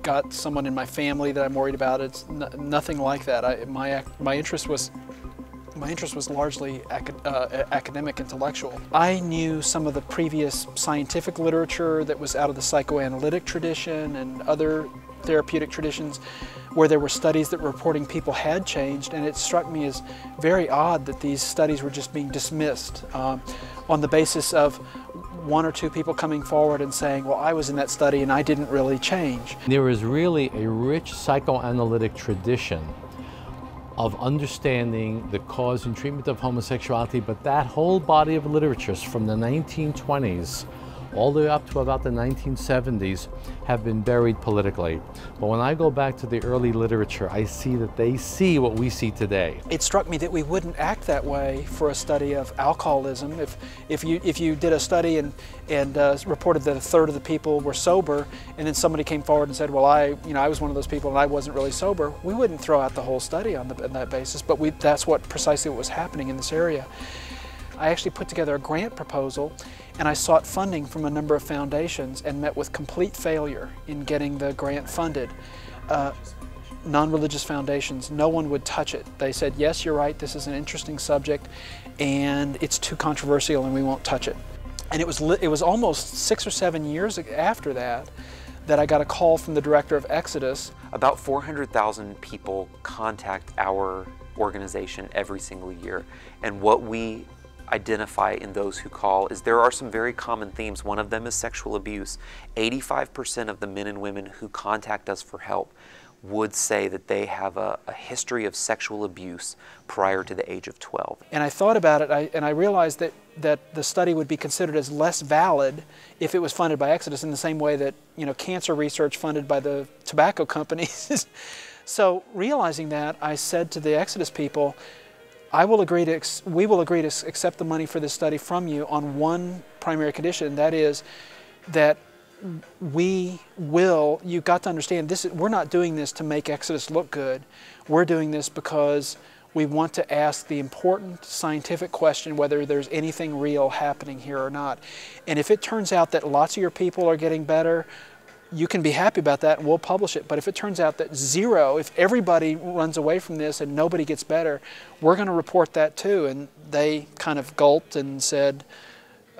Speaker 11: got someone in my family that I'm worried about. It's nothing like that. My interest was largely academic, intellectual. I knew some of the previous scientific literature that was out of the psychoanalytic tradition and other therapeutic traditions where there were studies that were reporting people had changed, and it struck me as very odd that these studies were just being dismissed on the basis of one or two people coming forward and saying, well, I was in that study and I didn't really change.
Speaker 4: There is really a rich psychoanalytic tradition of understanding the cause and treatment of homosexuality, but that whole body of literature from the 1920s all the way up to about the 1970s have been buried politically. But when I go back to the early literature, I see that they see what we see today.
Speaker 11: It struck me that we wouldn't act that way for a study of alcoholism. If you did a study and reported that a third of the people were sober, and then somebody came forward and said, well, I was one of those people and I wasn't really sober, we wouldn't throw out the whole study on that basis, but that's precisely what was happening in this area. I actually put together a grant proposal and I sought funding from a number of foundations and met with complete failure in getting the grant funded. Non-religious foundations, no one would touch it. They said, yes, you're right, this is an interesting subject and it's too controversial and we won't touch it. And it was almost 6 or 7 years after that I got a call from the director of Exodus.
Speaker 12: About 400,000 people contact our organization every single year, and what we identify in those who call is there are some very common themes. One of them is sexual abuse. 85% of the men and women who contact us for help would say that they have a history of sexual abuse prior to the age of 12.
Speaker 11: And I thought about it and I realized that the study would be considered as less valid if it was funded by Exodus in the same way that, cancer research funded by the tobacco companies. So realizing that, I said to the Exodus people, we will agree to accept the money for this study from you on one primary condition, that is that you've got to understand, we're not doing this to make Exodus look good. We're doing this because we want to ask the important scientific question whether there's anything real happening here or not. And if it turns out that lots of your people are getting better, you can be happy about that and we'll publish it. But if it turns out that zero, if everybody runs away from this and nobody gets better, we're going to report that too. And they kind of gulped and said,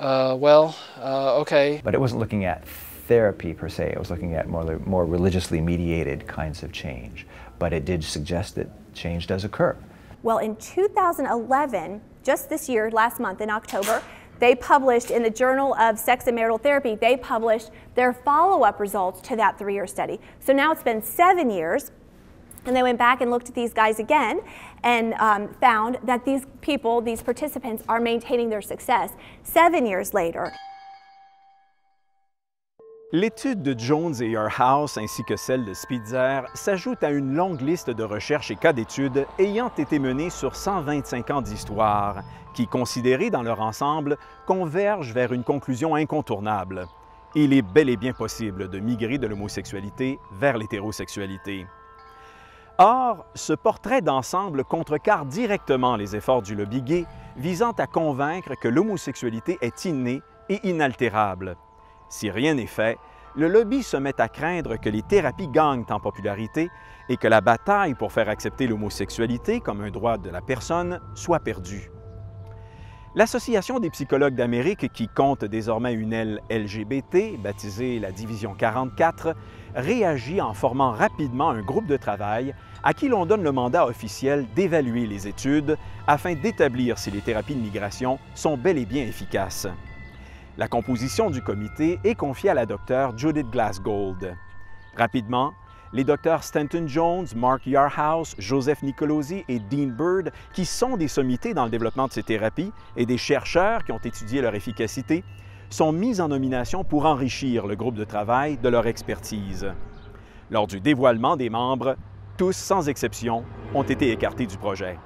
Speaker 11: okay.
Speaker 10: But it wasn't looking at therapy per se, it was looking at more religiously mediated kinds of change. But it did suggest that change does occur.
Speaker 13: Well, in 2011, just this year, last month in October, they published in the Journal of Sex and Marital Therapy, they published their follow-up results to that 3-year study. So now it's been 7 years, And they went back and looked at these guys again and found that these people, these participants, are maintaining their success 7 years later.
Speaker 1: L'étude de Jones et Earhouse ainsi que celle de Spitzer s'ajoute à une longue liste de recherches et cas d'études ayant été menées sur 125 ans d'histoire, qui, considérés dans leur ensemble, convergent vers une conclusion incontournable. Il est bel et bien possible de migrer de l'homosexualité vers l'hétérosexualité. Or, ce portrait d'ensemble contrecarre directement les efforts du lobby gay visant à convaincre que l'homosexualité est innée et inaltérable. Si rien n'est fait, le lobby se met à craindre que les thérapies gagnent en popularité et que la bataille pour faire accepter l'homosexualité comme un droit de la personne soit perdue. L'Association des psychologues d'Amérique, qui compte désormais une aile LGBT, baptisée la Division 44, réagit en formant rapidement un groupe de travail à qui l'on donne le mandat officiel d'évaluer les études afin d'établir si les thérapies de migration sont bel et bien efficaces. La composition du comité est confiée à la docteure Judith Glassgold. Rapidement, les docteurs Stanton Jones, Mark Yarhouse, Joseph Nicolosi et Dean Bird, qui sont des sommités dans le développement de ces thérapies et des chercheurs qui ont étudié leur efficacité, sont mis en nomination pour enrichir le groupe de travail de leur expertise. Lors du dévoilement des membres, tous, sans exception, ont été écartés du projet.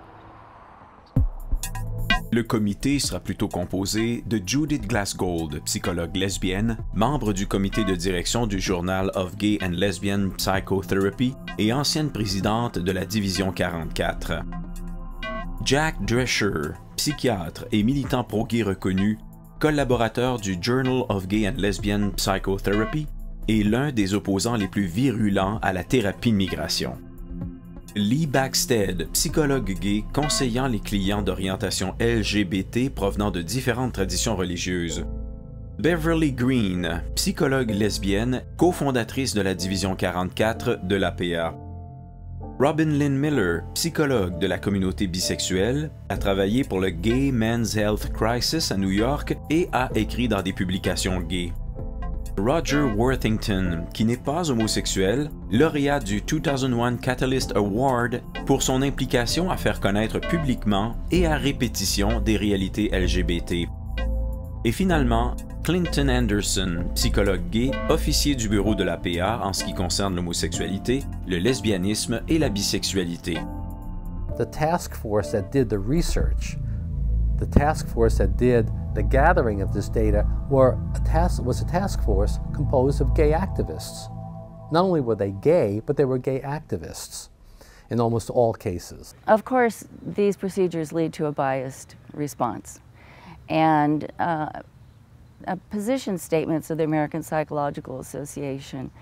Speaker 6: Le comité sera plutôt composé de Judith Glassgold, psychologue lesbienne, membre du comité de direction du Journal of Gay and Lesbian Psychotherapy et ancienne présidente de la Division 44. Jack Drescher, psychiatre et militant pro-gay reconnu, collaborateur du Journal of Gay and Lesbian Psychotherapy et l'un des opposants les plus virulents à la thérapie de migration. Lee Backstead, psychologue gay conseillant les clients d'orientation LGBT provenant de différentes traditions religieuses. Beverly Green, psychologue lesbienne, cofondatrice de la Division 44 de l'APA. Robin Lynn Miller, psychologue de la communauté bisexuelle, a travaillé pour le Gay Men's Health Crisis à New York et a écrit dans des publications gays. Roger Worthington, qui n'est pas homosexuel, lauréat du 2001 Catalyst Award pour son implication à faire connaître publiquement et à répétition des réalités LGBT. Et finalement, Clinton Anderson, psychologue gay, officier du bureau de l'APA en ce qui concerne l'homosexualité, le lesbianisme et la bisexualité.
Speaker 4: The task force that did the research, the task force that did the gathering of this data was a task force composed of gay activists. Not only were they gay, but they were gay activists in almost all cases.
Speaker 5: Of course, these procedures lead to a biased response. And position statements of the American Psychological Association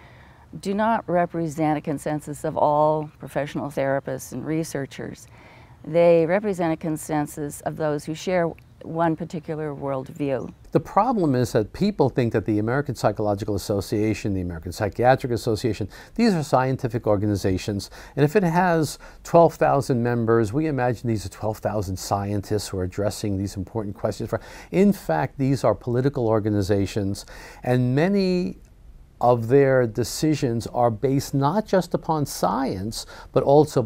Speaker 5: do not represent a consensus of all professional therapists and researchers. They represent a consensus of those who share one particular worldview.
Speaker 4: The problem is that people think that the American Psychological Association, the American Psychiatric Association, these are scientific organizations, and if it has 12,000 members, we imagine these are 12,000 scientists who are addressing these important questions. In fact, these are political organizations, and many of their decisions are based not just upon science, but also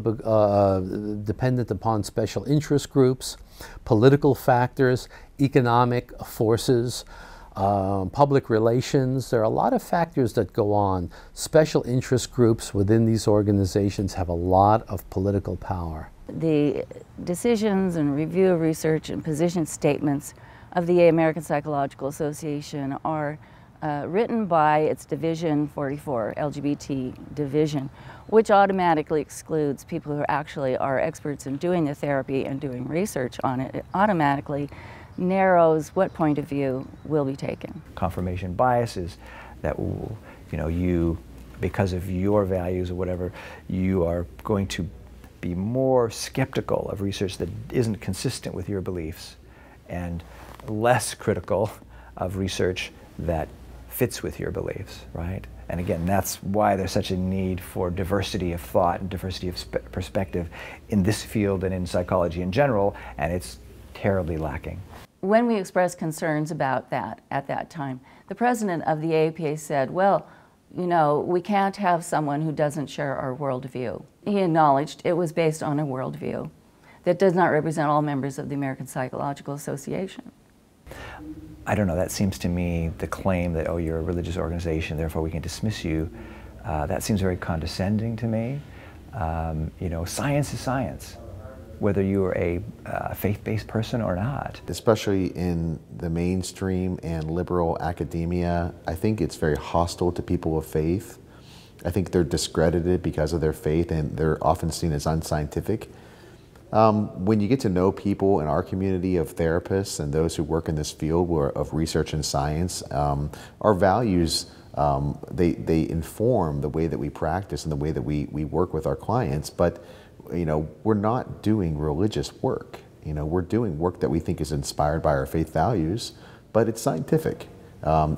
Speaker 4: dependent upon special interest groups, political factors, economic forces, public relations. There are a lot of factors that go on. Special interest groups within these organizations have a lot of political power.
Speaker 5: The decisions and review of research and position statements of the American Psychological Association are written by its Division 44, LGBT division, which automatically excludes people who actually are experts in doing the therapy and doing research on it. It automatically narrows what point of view will be taken.
Speaker 10: Confirmation bias is that, you, because of your values or whatever, you are going to be more skeptical of research that isn't consistent with your beliefs and less critical of research that fits with your beliefs, right? And again, that's why there's such a need for diversity of thought and diversity of perspective in this field and in psychology in general, and it's terribly lacking.
Speaker 5: When we expressed concerns about that at that time, the president of the AAPA said, well, You know, we can't have someone who doesn't share our worldview. He acknowledged it was based on a worldview that does not represent all members of the American Psychological Association.
Speaker 10: I don't know, that seems to me the claim that, oh, you're a religious organization, therefore we can dismiss you, that seems very condescending to me. You know, science is science, whether you're a faith-based person or not.
Speaker 14: Especially in the mainstream and liberal academia, I think it's very hostile to people of faith. I think they're discredited because of their faith, and they're often seen as unscientific. When you get to know people in our community of therapists and those who work in this field of research and science, our values, they inform the way that we practice and the way that we work with our clients. But you know, we're not doing religious work. You know, we're doing work that we think is inspired by our faith values, but it's scientific.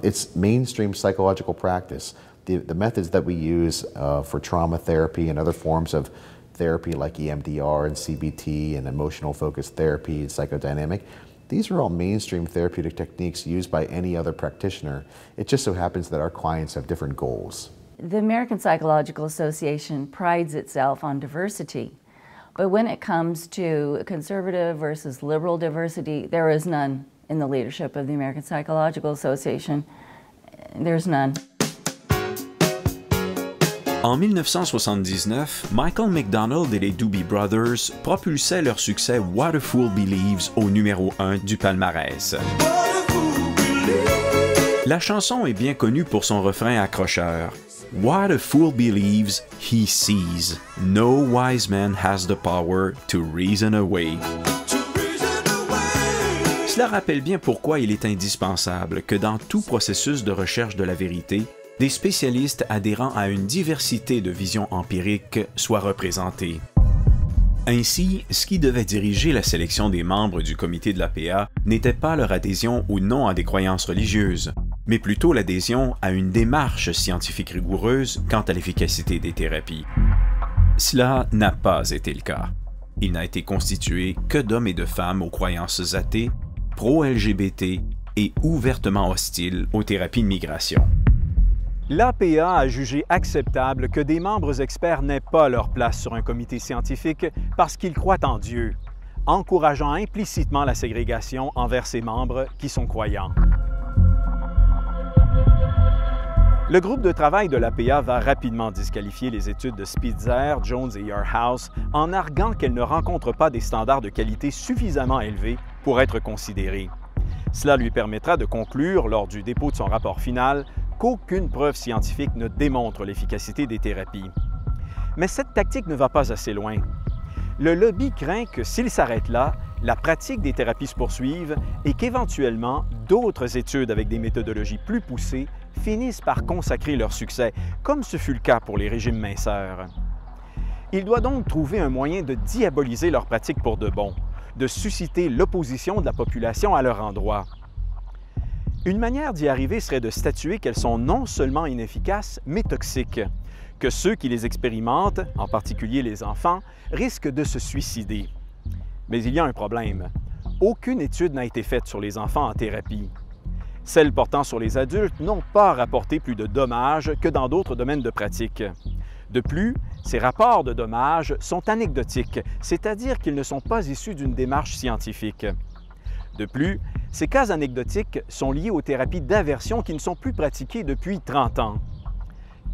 Speaker 14: It's mainstream psychological practice. The methods that we use for trauma therapy and other forms of therapy like EMDR and CBT and emotional focused therapy and psychodynamic, these are all mainstream therapeutic techniques used by any other practitioner. It just so happens that our clients have different goals.
Speaker 5: The American Psychological Association prides itself on diversity, but when it comes to conservative versus liberal diversity, there is none in the leadership of the American Psychological Association. There's none.
Speaker 6: En 1979, Michael McDonald et les Doobie Brothers propulsaient leur succès What a Fool Believes au numéro 1 du palmarès. La chanson est bien connue pour son refrain accrocheur. What a fool believes he sees. No wise man has the power to reason away. Cela rappelle bien pourquoi il est indispensable que dans tout processus de recherche de la vérité, des spécialistes adhérant à une diversité de visions empiriques soient représentés. Ainsi, ce qui devait diriger la sélection des membres du comité de l'APA n'était pas leur adhésion ou non à des croyances religieuses, mais plutôt l'adhésion à une démarche scientifique rigoureuse quant à l'efficacité des thérapies. Cela n'a pas été le cas. Il n'a été constitué que d'hommes et de femmes aux croyances athées, pro-LGBT et ouvertement hostiles aux thérapies de migration.
Speaker 1: L'APA a jugé acceptable que des membres experts n'aient pas leur place sur un comité scientifique parce qu'ils croient en Dieu, encourageant implicitement la ségrégation envers ses membres qui sont croyants. Le groupe de travail de l'APA va rapidement disqualifier les études de Spitzer, Jones et Yarhouse en arguant qu'elles ne rencontrent pas des standards de qualité suffisamment élevés pour être considérées. Cela lui permettra de conclure, lors du dépôt de son rapport final, qu'aucune preuve scientifique ne démontre l'efficacité des thérapies. Mais cette tactique ne va pas assez loin. Le lobby craint que s'il s'arrête là, la pratique des thérapies se poursuive et qu'éventuellement, d'autres études avec des méthodologies plus poussées finissent par consacrer leur succès, comme ce fut le cas pour les régimes minceurs. Il doit donc trouver un moyen de diaboliser leur pratique pour de bon, de susciter l'opposition de la population à leur endroit. Une manière d'y arriver serait de statuer qu'elles sont non seulement inefficaces, mais toxiques, que ceux qui les expérimentent, en particulier les enfants, risquent de se suicider. Mais il y a un problème. Aucune étude n'a été faite sur les enfants en thérapie. Celles portant sur les adultes n'ont pas rapporté plus de dommages que dans d'autres domaines de pratique. De plus, ces rapports de dommages sont anecdotiques, c'est-à-dire qu'ils ne sont pas issus d'une démarche scientifique. De plus, ces cas anecdotiques sont liés aux thérapies d'aversion qui ne sont plus pratiquées depuis 30 ans.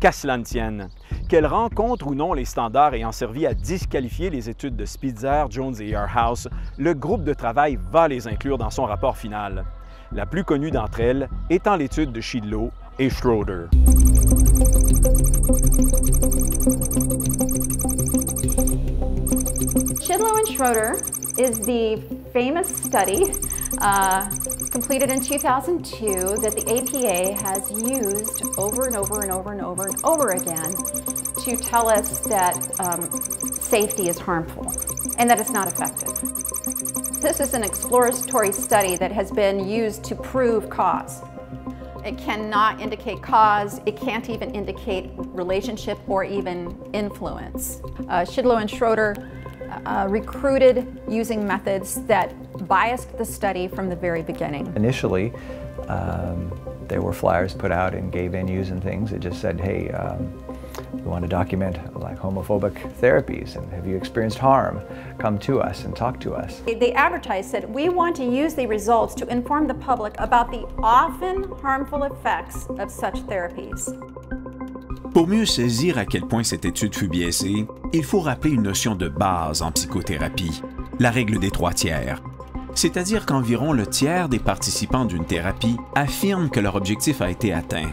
Speaker 1: Qu'à cela ne tienne, qu'elles rencontrent ou non les standards ayant servi à disqualifier les études de Spitzer, Jones et Yarhouse, le groupe de travail va les inclure dans son rapport final. La plus connue d'entre elles étant l'étude de Shidlow et Schroeder.
Speaker 7: Shidlow and Schroeder is the famous study completed in 2002 that the APA has used over and over and over and over and over again to tell us that safety is harmful and that it's not effective. This is an exploratory study that has been used to prove cause. It cannot indicate cause, it can't even indicate relationship or even influence. Shidlow and Schroeder recruited using methods that biased the study from the very beginning.
Speaker 10: Initially, There were flyers put out in gay venues and things that just said, hey, we want to document like homophobic therapies, and have you experienced harm? Come to us and talk to us.
Speaker 7: They advertised that we want to use the results to inform the public about the often harmful effects of such therapies.
Speaker 6: Pour mieux saisir à quel point cette étude fut biaisée, il faut rappeler une notion de base en psychothérapie, la règle des 3 tiers. C'est-à-dire qu'environ le tiers des participants d'une thérapie affirment que leur objectif a été atteint.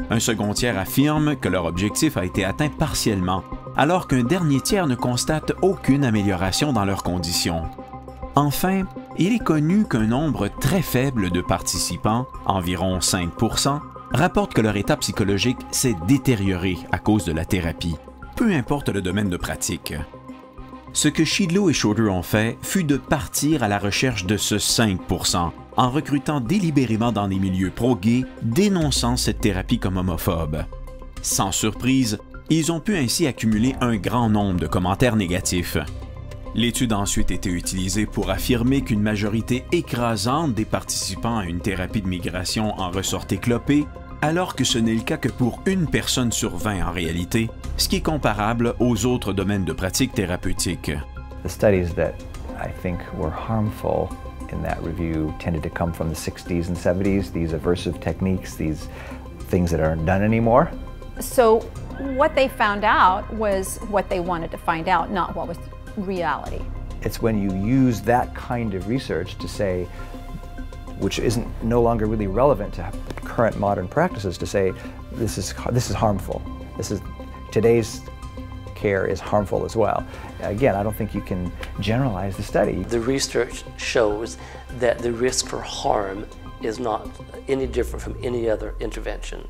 Speaker 6: Un second tiers affirme que leur objectif a été atteint partiellement, alors qu'un dernier tiers ne constate aucune amélioration dans leurs conditions. Enfin, il est connu qu'un nombre très faible de participants, environ 5%, rapportent que leur état psychologique s'est détérioré à cause de la thérapie, peu importe le domaine de pratique. Ce que Shidlow et Schroeder ont fait fut de partir à la recherche de ce 5%, en recrutant délibérément dans des milieux pro-gays, dénonçant cette thérapie comme homophobe. Sans surprise, ils ont pu ainsi accumuler un grand nombre de commentaires négatifs. L'étude a ensuite été utilisée pour affirmer qu'une majorité écrasante des participants à une thérapie de migration en ressortait clopés, alors que ce n'est le cas que pour 1 personne sur 20 en réalité, ce qui est comparable aux autres domaines de pratique thérapeutique.
Speaker 10: The studies that I think were harmful in that review tended to come from the 60s and 70s, these aversive techniques, these things that aren't done anymore.
Speaker 7: So what they found out was what they wanted to find out, not what was reality.
Speaker 10: It's when you use that kind of research to say, which isn't no longer really relevant to current modern practices, to say this is harmful. Today's care is harmful as well. Again, I don't think you can generalize the study.
Speaker 8: The research shows that the risk for harm is not any different from any other intervention.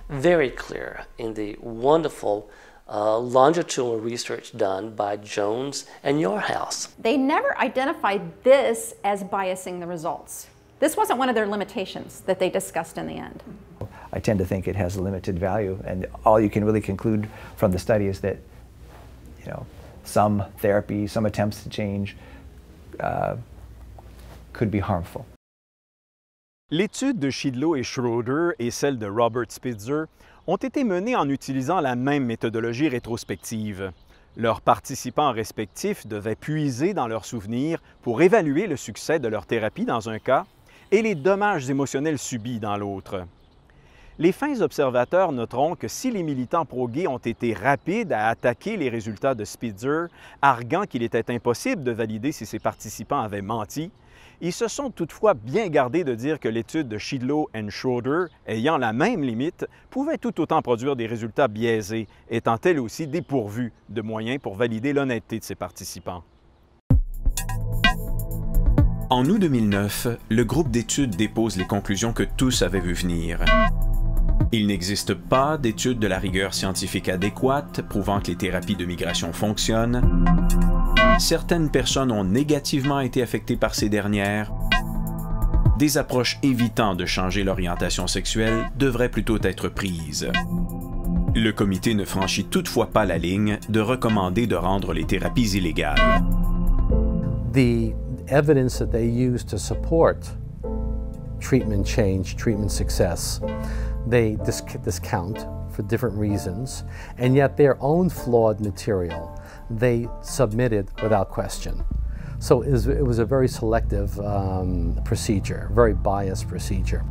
Speaker 8: Very clear in the wonderful longitudinal research done by Jones and Yourhouse.
Speaker 7: They never identified this as biasing the results. This wasn't one of their limitations that they discussed in the end.
Speaker 10: I tend to think it has a limited value, and all you can really conclude from the study is that, you know, some therapy, some attempts to change could be harmful.
Speaker 1: L'étude de Shidlow et Schroeder et celle de Robert Spitzer ont été menées en utilisant la même méthodologie rétrospective. Leurs participants respectifs devaient puiser dans leurs souvenirs pour évaluer le succès de leur thérapie dans un cas et les dommages émotionnels subis dans l'autre. Les fins observateurs noteront que si les militants pro-gays ont été rapides à attaquer les résultats de Spitzer, arguant qu'il était impossible de valider si ses participants avaient menti, ils se sont toutefois bien gardés de dire que l'étude de Shidlow et Schroeder, ayant la même limite, pouvait tout autant produire des résultats biaisés, étant elle aussi dépourvue de moyens pour valider l'honnêteté de ses participants.
Speaker 6: En août 2009, le groupe d'études dépose les conclusions que tous avaient vu venir. Il n'existe pas d'études de la rigueur scientifique adéquate prouvant que les thérapies de migration fonctionnent. Certaines personnes ont négativement été affectées par ces dernières. Des approches évitant de changer l'orientation sexuelle devraient plutôt être prises. Le comité ne franchit toutefois pas la ligne de recommander de rendre les thérapies illégales.
Speaker 4: The evidence that they use to support treatment change, treatment success, they discount for different reasons, and yet their own flawed material they submitted without question. So it was a very selective procedure, very biased procedure.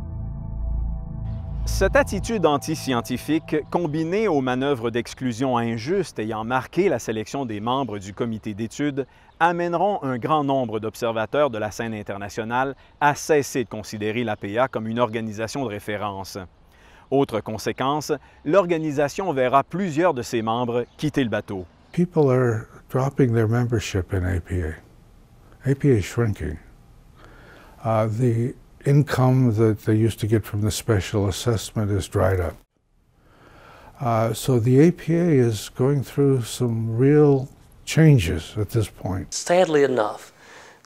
Speaker 1: Cette attitude anti-scientifique, combinée aux manœuvres d'exclusion injustes ayant marqué la sélection des membres du comité d'études, amèneront un grand nombre d'observateurs de la scène internationale à cesser de considérer l'APA comme une organisation de référence. Autre conséquence, l'organisation verra plusieurs de ses membres quitter le bateau.
Speaker 15: People are dropping their membership in APA. APA is shrinking. The income that they used to get from the special assessment is dried up. So the APA is going through some real changes at this point.
Speaker 8: Sadly enough,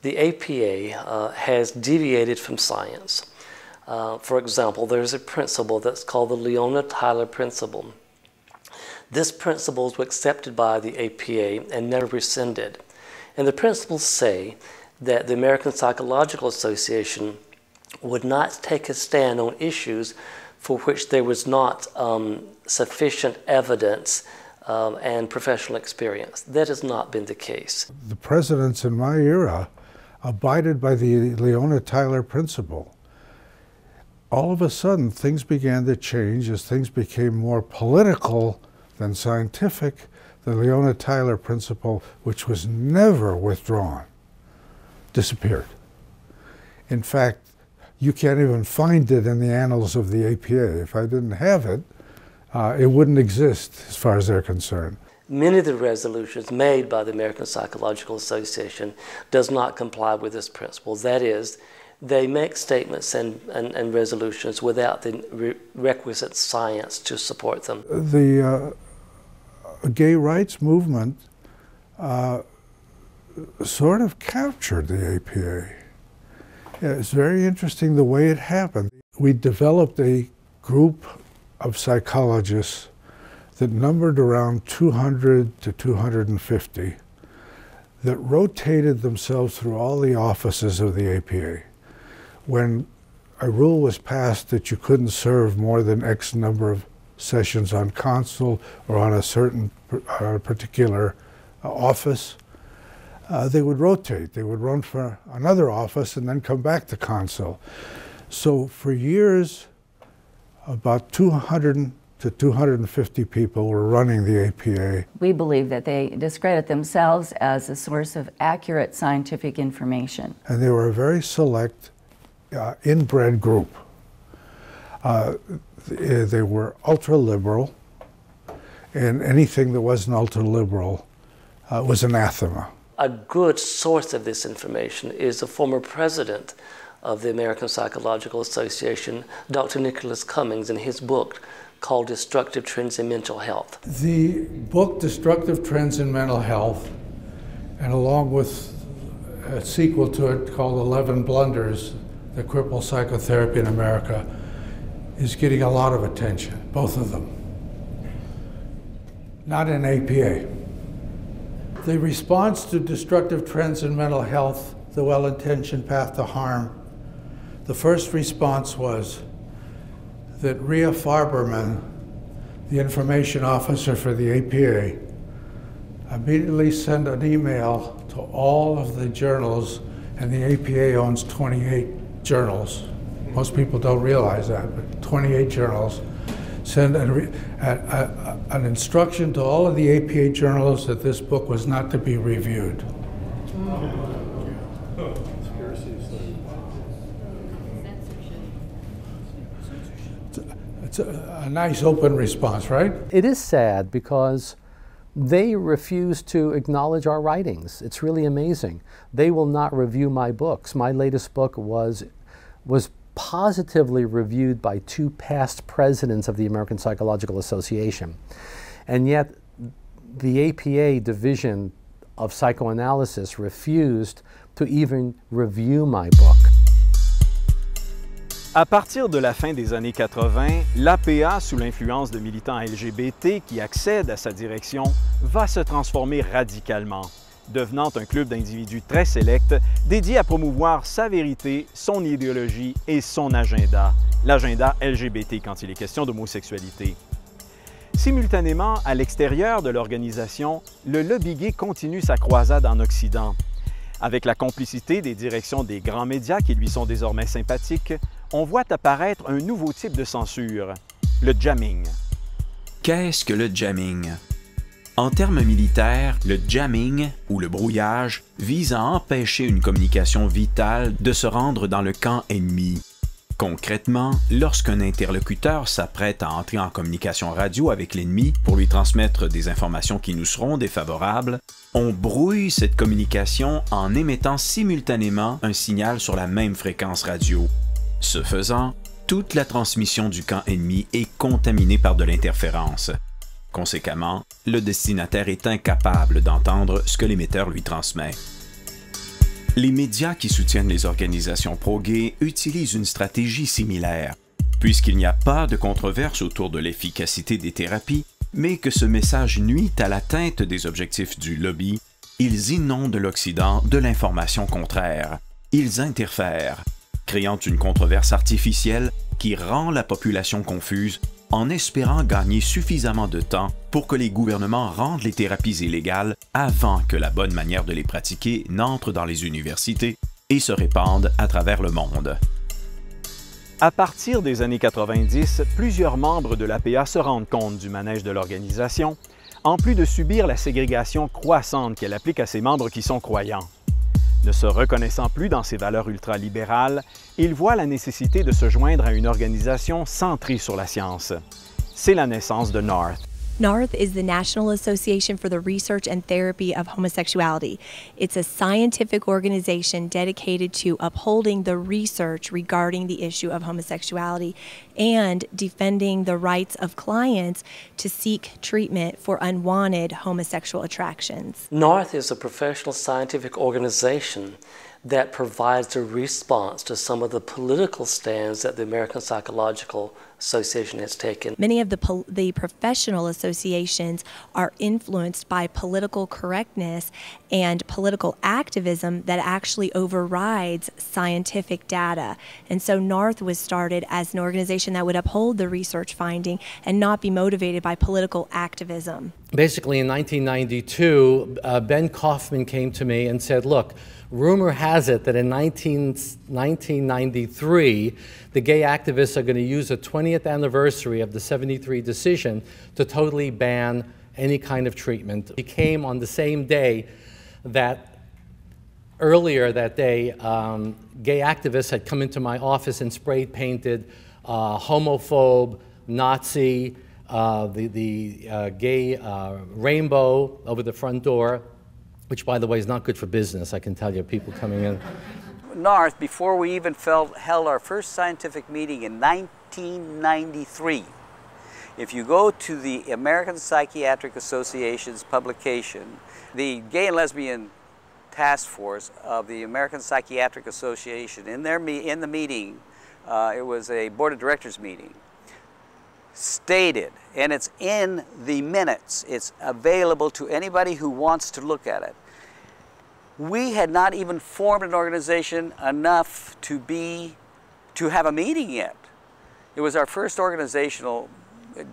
Speaker 8: the APA has deviated from science. For example, there's a principle that's called the Leona-Tyler principle. This principle was accepted by the APA and never rescinded. And the principles say that the American Psychological Association would not take a stand on issues for which there was not sufficient evidence and professional experience. That has not been the case.
Speaker 15: The presidents in my era abided by the Leona Tyler principle. All of a sudden, things began to change as things became more political than scientific. The Leona Tyler principle, which was never withdrawn, disappeared. In fact, you can't even find it in the annals of the APA. If I didn't have it, it wouldn't exist as far as they're concerned.
Speaker 8: Many of the resolutions made by the American Psychological Association does not comply with this principle. That is, they make statements and resolutions without the requisite science to support them.
Speaker 15: The gay rights movement sort of captured the APA. Yeah, it's very interesting the way it happened. We developed a group of psychologists that numbered around 200 to 250 that rotated themselves through all the offices of the APA. When a rule was passed that you couldn't serve more than X number of sessions on Consul or on a certain particular office, they would rotate. They would run for another office and then come back to Consul. So for years, about 200 to 250 people were running the APA.
Speaker 5: We believe that they discredit themselves as a source of accurate scientific information.
Speaker 15: And they were a very select, inbred group. They were ultra-liberal, and anything that wasn't ultra-liberal was anathema.
Speaker 8: A good source of this information is the former president of the American Psychological Association, Dr. Nicholas Cummings, in his book called Destructive Trends in Mental Health.
Speaker 15: The book Destructive Trends in Mental Health, and along with a sequel to it called 11 Blunders That Cripple Psychotherapy in America, is getting a lot of attention, both of them. Not in APA. The response to Destructive Trends in Mental Health, The Well-Intentioned Path to Harm, the first response was that Rhea Farberman, the information officer for the APA, immediately sent an email to all of the journals, and the APA owns 28 journals. Most people don't realize that, but 28 journals. Send an instruction to all of the APA journals that this book was not to be reviewed. It's a nice open response, right?
Speaker 4: It is sad because they refuse to acknowledge our writings. It's really amazing. They will not review my books. My latest book was positively reviewed by 2 past presidents of the American Psychological Association. And yet the APA division of psychoanalysis refused to even review my book.
Speaker 1: À partir de la fin des années 80, l'APA, sous l'influence de militants LGBT qui accèdent à sa direction, va se transformer radicalement, devenant un club d'individus très sélects dédié à promouvoir sa vérité, son idéologie et son agenda, l'agenda LGBT quand il est question d'homosexualité. Simultanément, à l'extérieur de l'organisation, le lobby gay continue sa croisade en Occident. Avec la complicité des directions des grands médias qui lui sont désormais sympathiques, on voit apparaître un nouveau type de censure, le jamming.
Speaker 6: Qu'est-ce que le jamming? En termes militaires, le jamming, ou le brouillage, vise à empêcher une communication vitale de se rendre dans le camp ennemi. Concrètement, lorsqu'un interlocuteur s'apprête à entrer en communication radio avec l'ennemi pour lui transmettre des informations qui nous seront défavorables, on brouille cette communication en émettant simultanément un signal sur la même fréquence radio. Ce faisant, toute la transmission du camp ennemi est contaminée par de l'interférence. Conséquemment, le destinataire est incapable d'entendre ce que l'émetteur lui transmet. Les médias qui soutiennent les organisations pro-gays utilisent une stratégie similaire. Puisqu'il n'y a pas de controverse autour de l'efficacité des thérapies, mais que ce message nuit à l'atteinte des objectifs du lobby, ils inondent l'Occident de l'information contraire. Ils interfèrent. créant une controverse artificielle qui rend la population confuse en espérant gagner suffisamment de temps pour que les gouvernements rendent les thérapies illégales avant que la bonne manière de les pratiquer n'entre dans les universités et se répande à travers le monde.
Speaker 1: À partir des années 90, plusieurs membres de l'APA se rendent compte du manège de l'organisation, en plus de subir la ségrégation croissante qu'elle applique à ses membres qui sont croyants. Ne se reconnaissant plus dans ses valeurs ultralibérales, ils voient la nécessité de se joindre à une organisation centrée sur la science. C'est la naissance de NARTH.
Speaker 16: NARTH is the National Association for the Research and Therapy of Homosexuality. It's a scientific organization dedicated to upholding the research regarding the issue of homosexuality and defending the rights of clients to seek treatment for unwanted homosexual attractions.
Speaker 8: NARTH is a professional scientific organization that provides a response to some of the political stands that the American Psychological Association has taken.
Speaker 16: Many of the professional associations are influenced by political correctness and political activism that actually overrides scientific data. And so NARTH was started as an organization that would uphold the research finding and not be motivated by political activism.
Speaker 4: Basically, in 1992, Ben Kaufman came to me and said, look, rumor has it that in 1993, the gay activists are going to use the 20th anniversary of the 73 decision to totally ban any kind of treatment. He came on the same day that earlier that day, gay activists had come into my office and spray painted homophobe, Nazi, the gay rainbow over the front door, which, by the way, is not good for business, I can tell you, people coming in.
Speaker 17: NARTH, before we even held our first scientific meeting in 1993, if you go to the American Psychiatric Association's publication, the Gay and Lesbian Task Force of the American Psychiatric Association, in the meeting, it was a board of directors meeting, stated, and it's in the minutes, it's available to anybody who wants to look at it. We had not even formed an organization enough to have a meeting yet. It was our first organizational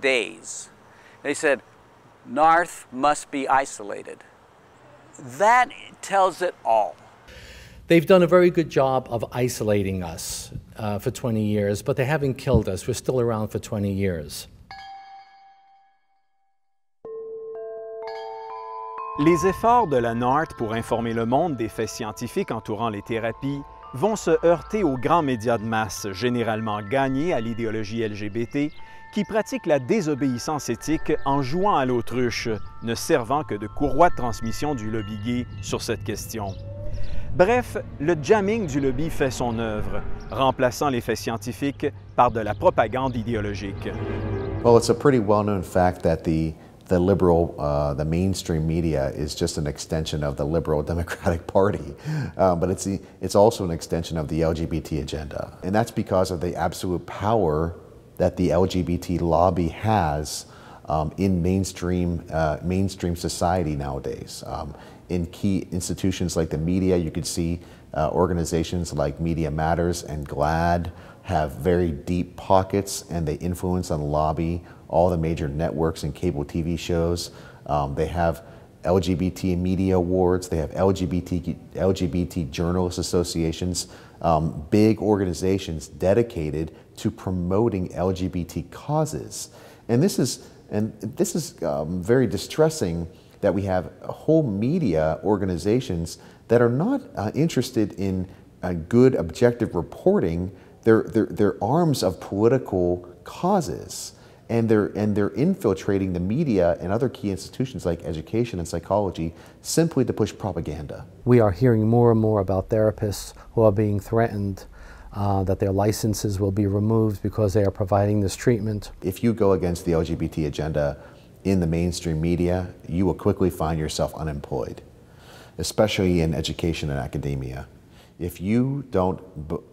Speaker 17: days. They said, NARTH must be isolated. That tells it all.
Speaker 4: They've done a very good job of isolating us for 20 years, but they haven't killed us. We're still around for 20 years.
Speaker 1: Les efforts de la NARTH pour informer le monde des faits scientifiques entourant les thérapies vont se heurter aux grands médias de masse, généralement gagnés à l'idéologie LGBT, qui pratiquent la désobéissance éthique en jouant à l'autruche, ne servant que de courroie de transmission du lobby gay sur cette question. Bref, le jamming du lobby fait son œuvre, remplaçant les faits scientifiques par de la propagande idéologique.
Speaker 14: Well, it's a pretty well-known fact that the liberal, the mainstream media is just an extension of the liberal Democratic Party, but it's also an extension of the LGBT agenda. And that's because of the absolute power that the LGBT lobby has in mainstream society nowadays. In key institutions like the media, you could see organizations like Media Matters and GLAAD have very deep pockets, and they influence and lobby all the major networks and cable TV shows. They have LGBT media awards. They have LGBT journalist associations, big organizations dedicated to promoting LGBT causes. And this is very distressing that we have whole media organizations that are not interested in good objective reporting. They're arms of political causes. And they're infiltrating the media and other key institutions like education and psychology simply to push propaganda.
Speaker 4: We are hearing more and more about therapists who are being threatened that their licenses will be removed because they are providing this treatment.
Speaker 14: If you go against the LGBT agenda in the mainstream media, you will quickly find yourself unemployed, especially in education and academia. If you don't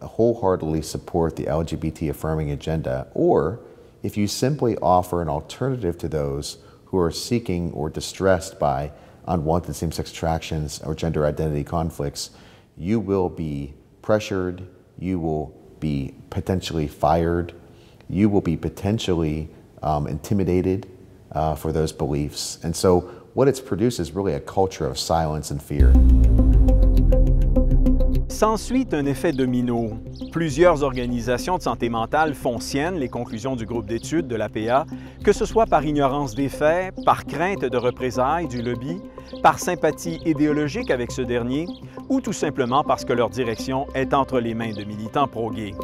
Speaker 14: wholeheartedly support the LGBT affirming agenda, or if you simply offer an alternative to those who are seeking or distressed by unwanted same-sex attractions or gender identity conflicts, you will be pressured, you will be potentially fired, you will be potentially intimidated for those beliefs. And so what it's produced is really a culture of silence and fear.
Speaker 1: S'ensuit un effet domino. Plusieurs organisations de santé mentale font siennes les conclusions du groupe d'études de l'APA, que ce soit par ignorance des faits, par crainte de représailles du lobby, par sympathie idéologique avec ce dernier, ou tout simplement parce que leur direction est entre les mains de militants pro-gays.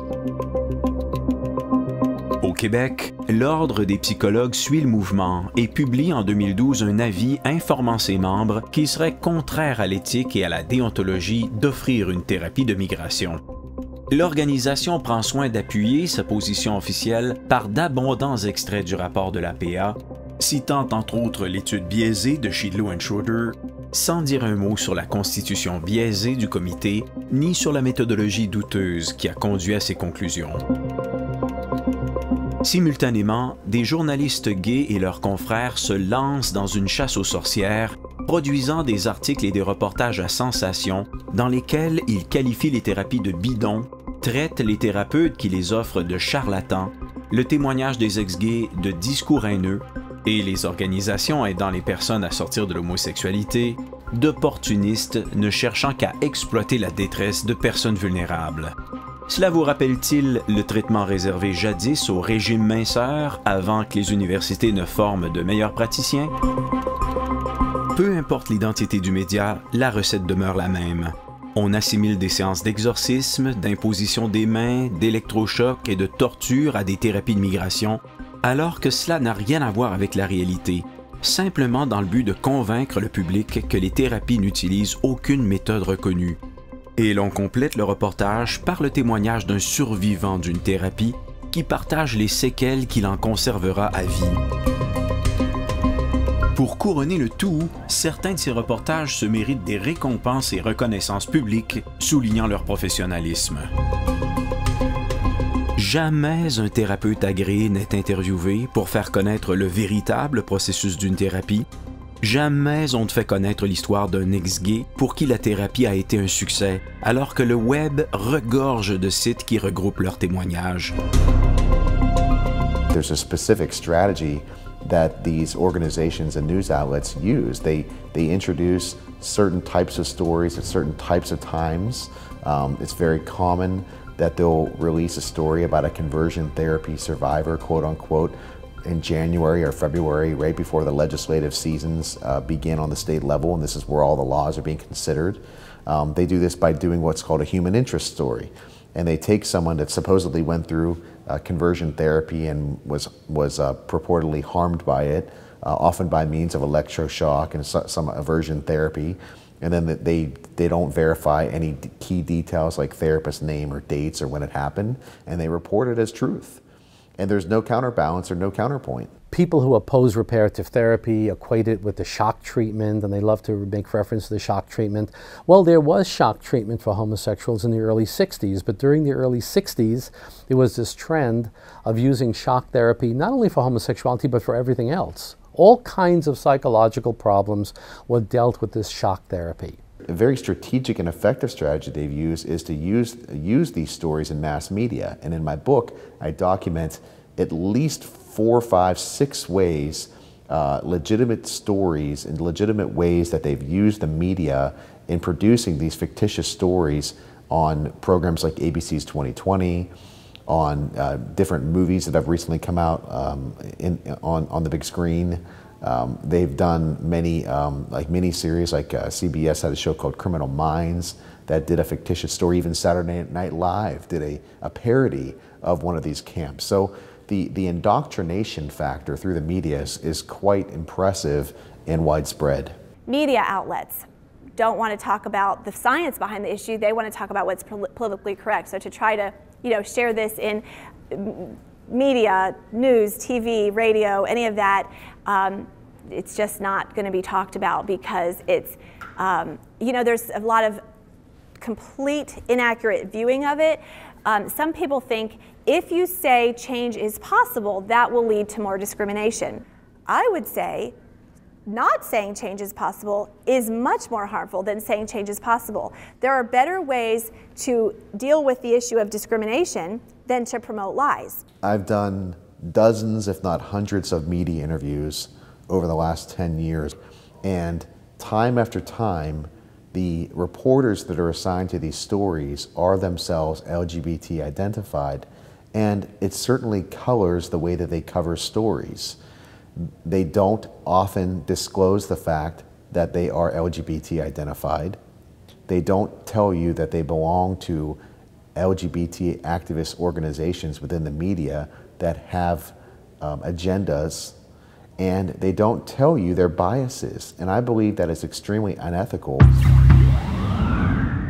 Speaker 6: Au Québec, l'Ordre des psychologues suit le mouvement et publie en 2012 un avis informant ses membres qu'il serait contraire à l'éthique et à la déontologie d'offrir une thérapie de migration. L'organisation prend soin d'appuyer sa position officielle par d'abondants extraits du rapport de l'APA, citant entre autres l'étude biaisée de Shidlow et Schroeder, sans dire un mot sur la constitution biaisée du comité, ni sur la méthodologie douteuse qui a conduit à ses conclusions. Simultanément, des journalistes gays et leurs confrères se lancent dans une chasse aux sorcières, produisant des articles et des reportages à sensation dans lesquels ils qualifient les thérapies de bidons, traitent les thérapeutes qui les offrent de charlatans, le témoignage des ex-gays de discours haineux et les organisations aidant les personnes à sortir de l'homosexualité d'opportunistes ne cherchant qu'à exploiter la détresse de personnes vulnérables. Cela vous rappelle-t-il le traitement réservé jadis au régime minceur avant que les universités ne forment de meilleurs praticiens? Peu importe l'identité du média, la recette demeure la même. On assimile des séances d'exorcisme, d'imposition des mains, d'électrochocs et de torture à des thérapies de migration, alors que cela n'a rien à voir avec la réalité, simplement dans le but de convaincre le public que les thérapies n'utilisent aucune méthode reconnue. Et l'on complète le reportage par le témoignage d'un survivant d'une thérapie qui partage les séquelles qu'il en conservera à vie. Pour couronner le tout, certains de ces reportages se méritent des récompenses et reconnaissances publiques, soulignant leur professionnalisme. Jamais un thérapeute agréé n'est interviewé pour faire connaître le véritable processus d'une thérapie. Jamais on ne fait connaître l'histoire d'un ex-gay pour qui la thérapie a été un succès, alors que le web regorge de sites qui regroupent leurs témoignages.
Speaker 14: There's a specific strategy that these organizations and news outlets use. They introduce certain types of stories at certain types of times. It's very common that they'll release a story about a conversion therapy survivor, quote unquote, in January or February, right before the legislative seasons begin on the state level, and this is where all the laws are being considered. They do this by doing what's called a human interest story. And they take someone that supposedly went through conversion therapy and was purportedly harmed by it, often by means of electroshock and some aversion therapy, and then they don't verify any key details like therapist's name or dates or when it happened, and they report it as truth. And there's no counterbalance or no counterpoint.
Speaker 4: People who oppose reparative therapy equate it with the shock treatment, and they love to make reference to the shock treatment. Well, there was shock treatment for homosexuals in the early 60s, but during the early 60s, there was this trend of using shock therapy not only for homosexuality, but for everything else. All kinds of psychological problems were dealt with this shock therapy.
Speaker 14: A very strategic and effective strategy they've used is to use these stories in mass media. And in my book, I document at least 4, 5, 6 ways, legitimate stories and legitimate ways that they've used the media in producing these fictitious stories on programs like ABC's 2020, on different movies that have recently come out on the big screen. They've done many like mini-series, like CBS had a show called Criminal Minds that did a fictitious story. Even Saturday Night Live did a parody of one of these camps. So the indoctrination factor through the media is quite impressive and widespread.
Speaker 13: Media outlets don't want to talk about the science behind the issue. They want to talk about what's politically correct. So to try to share this in media, news, TV, radio, any of that, it's just not going to be talked about because it's, there's a lot of complete inaccurate viewing of it. Some people think if you say change is possible, that will lead to more discrimination. I would say not saying change is possible is much more harmful than saying change is possible. There are better ways to deal with the issue of discrimination than to promote lies.
Speaker 14: I've done dozens, if not hundreds, of media interviews over the last 10 years. And time after time, the reporters that are assigned to these stories are themselves LGBT identified. And it certainly colors the way that they cover stories. They don't often disclose the fact that they are LGBT identified. They don't tell you that they belong to LGBT activist organizations within the media that have agendas, and they don't tell you their biases. And I believe that is extremely unethical.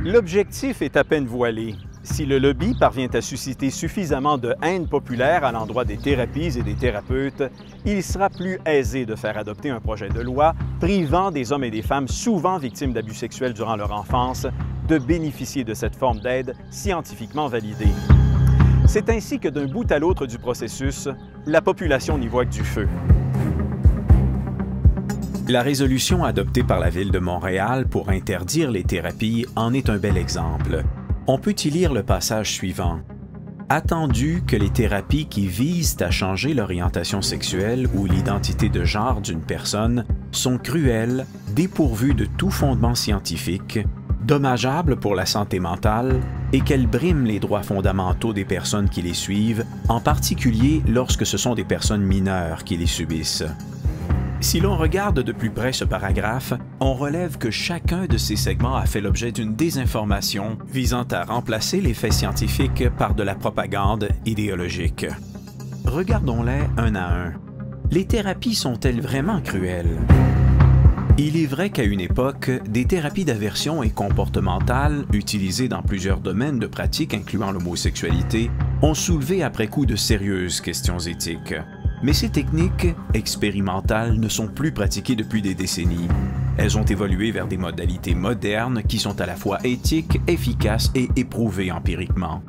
Speaker 1: L'objectif est à peine voilé. Si le lobby parvient à susciter suffisamment de haine populaire à l'endroit des thérapies et des thérapeutes, il sera plus aisé de faire adopter un projet de loi privant des hommes et des femmes souvent victimes d'abus sexuels durant leur enfance de bénéficier de cette forme d'aide scientifiquement validée. C'est ainsi que d'un bout à l'autre du processus, la population n'y voit que du feu.
Speaker 6: La résolution adoptée par la Ville de Montréal pour interdire les thérapies en est un bel exemple. On peut y lire le passage suivant. Attendu que les thérapies qui visent à changer l'orientation sexuelle ou l'identité de genre d'une personne sont cruelles, dépourvues de tout fondement scientifique, dommageables pour la santé mentale et qu'elles briment les droits fondamentaux des personnes qui les suivent, en particulier lorsque ce sont des personnes mineures qui les subissent. Si l'on regarde de plus près ce paragraphe, on relève que chacun de ces segments a fait l'objet d'une désinformation visant à remplacer les faits scientifiques par de la propagande idéologique. Regardons-les un à un. Les thérapies sont-elles vraiment cruelles? Il est vrai qu'à une époque, des thérapies d'aversion et comportementales, utilisées dans plusieurs domaines de pratique incluant l'homosexualité, ont soulevé après coup de sérieuses questions éthiques. Mais ces techniques expérimentales ne sont plus pratiquées depuis des décennies. Elles ont évolué vers des modalités modernes qui sont à la fois éthiques, efficaces et éprouvées empiriquement.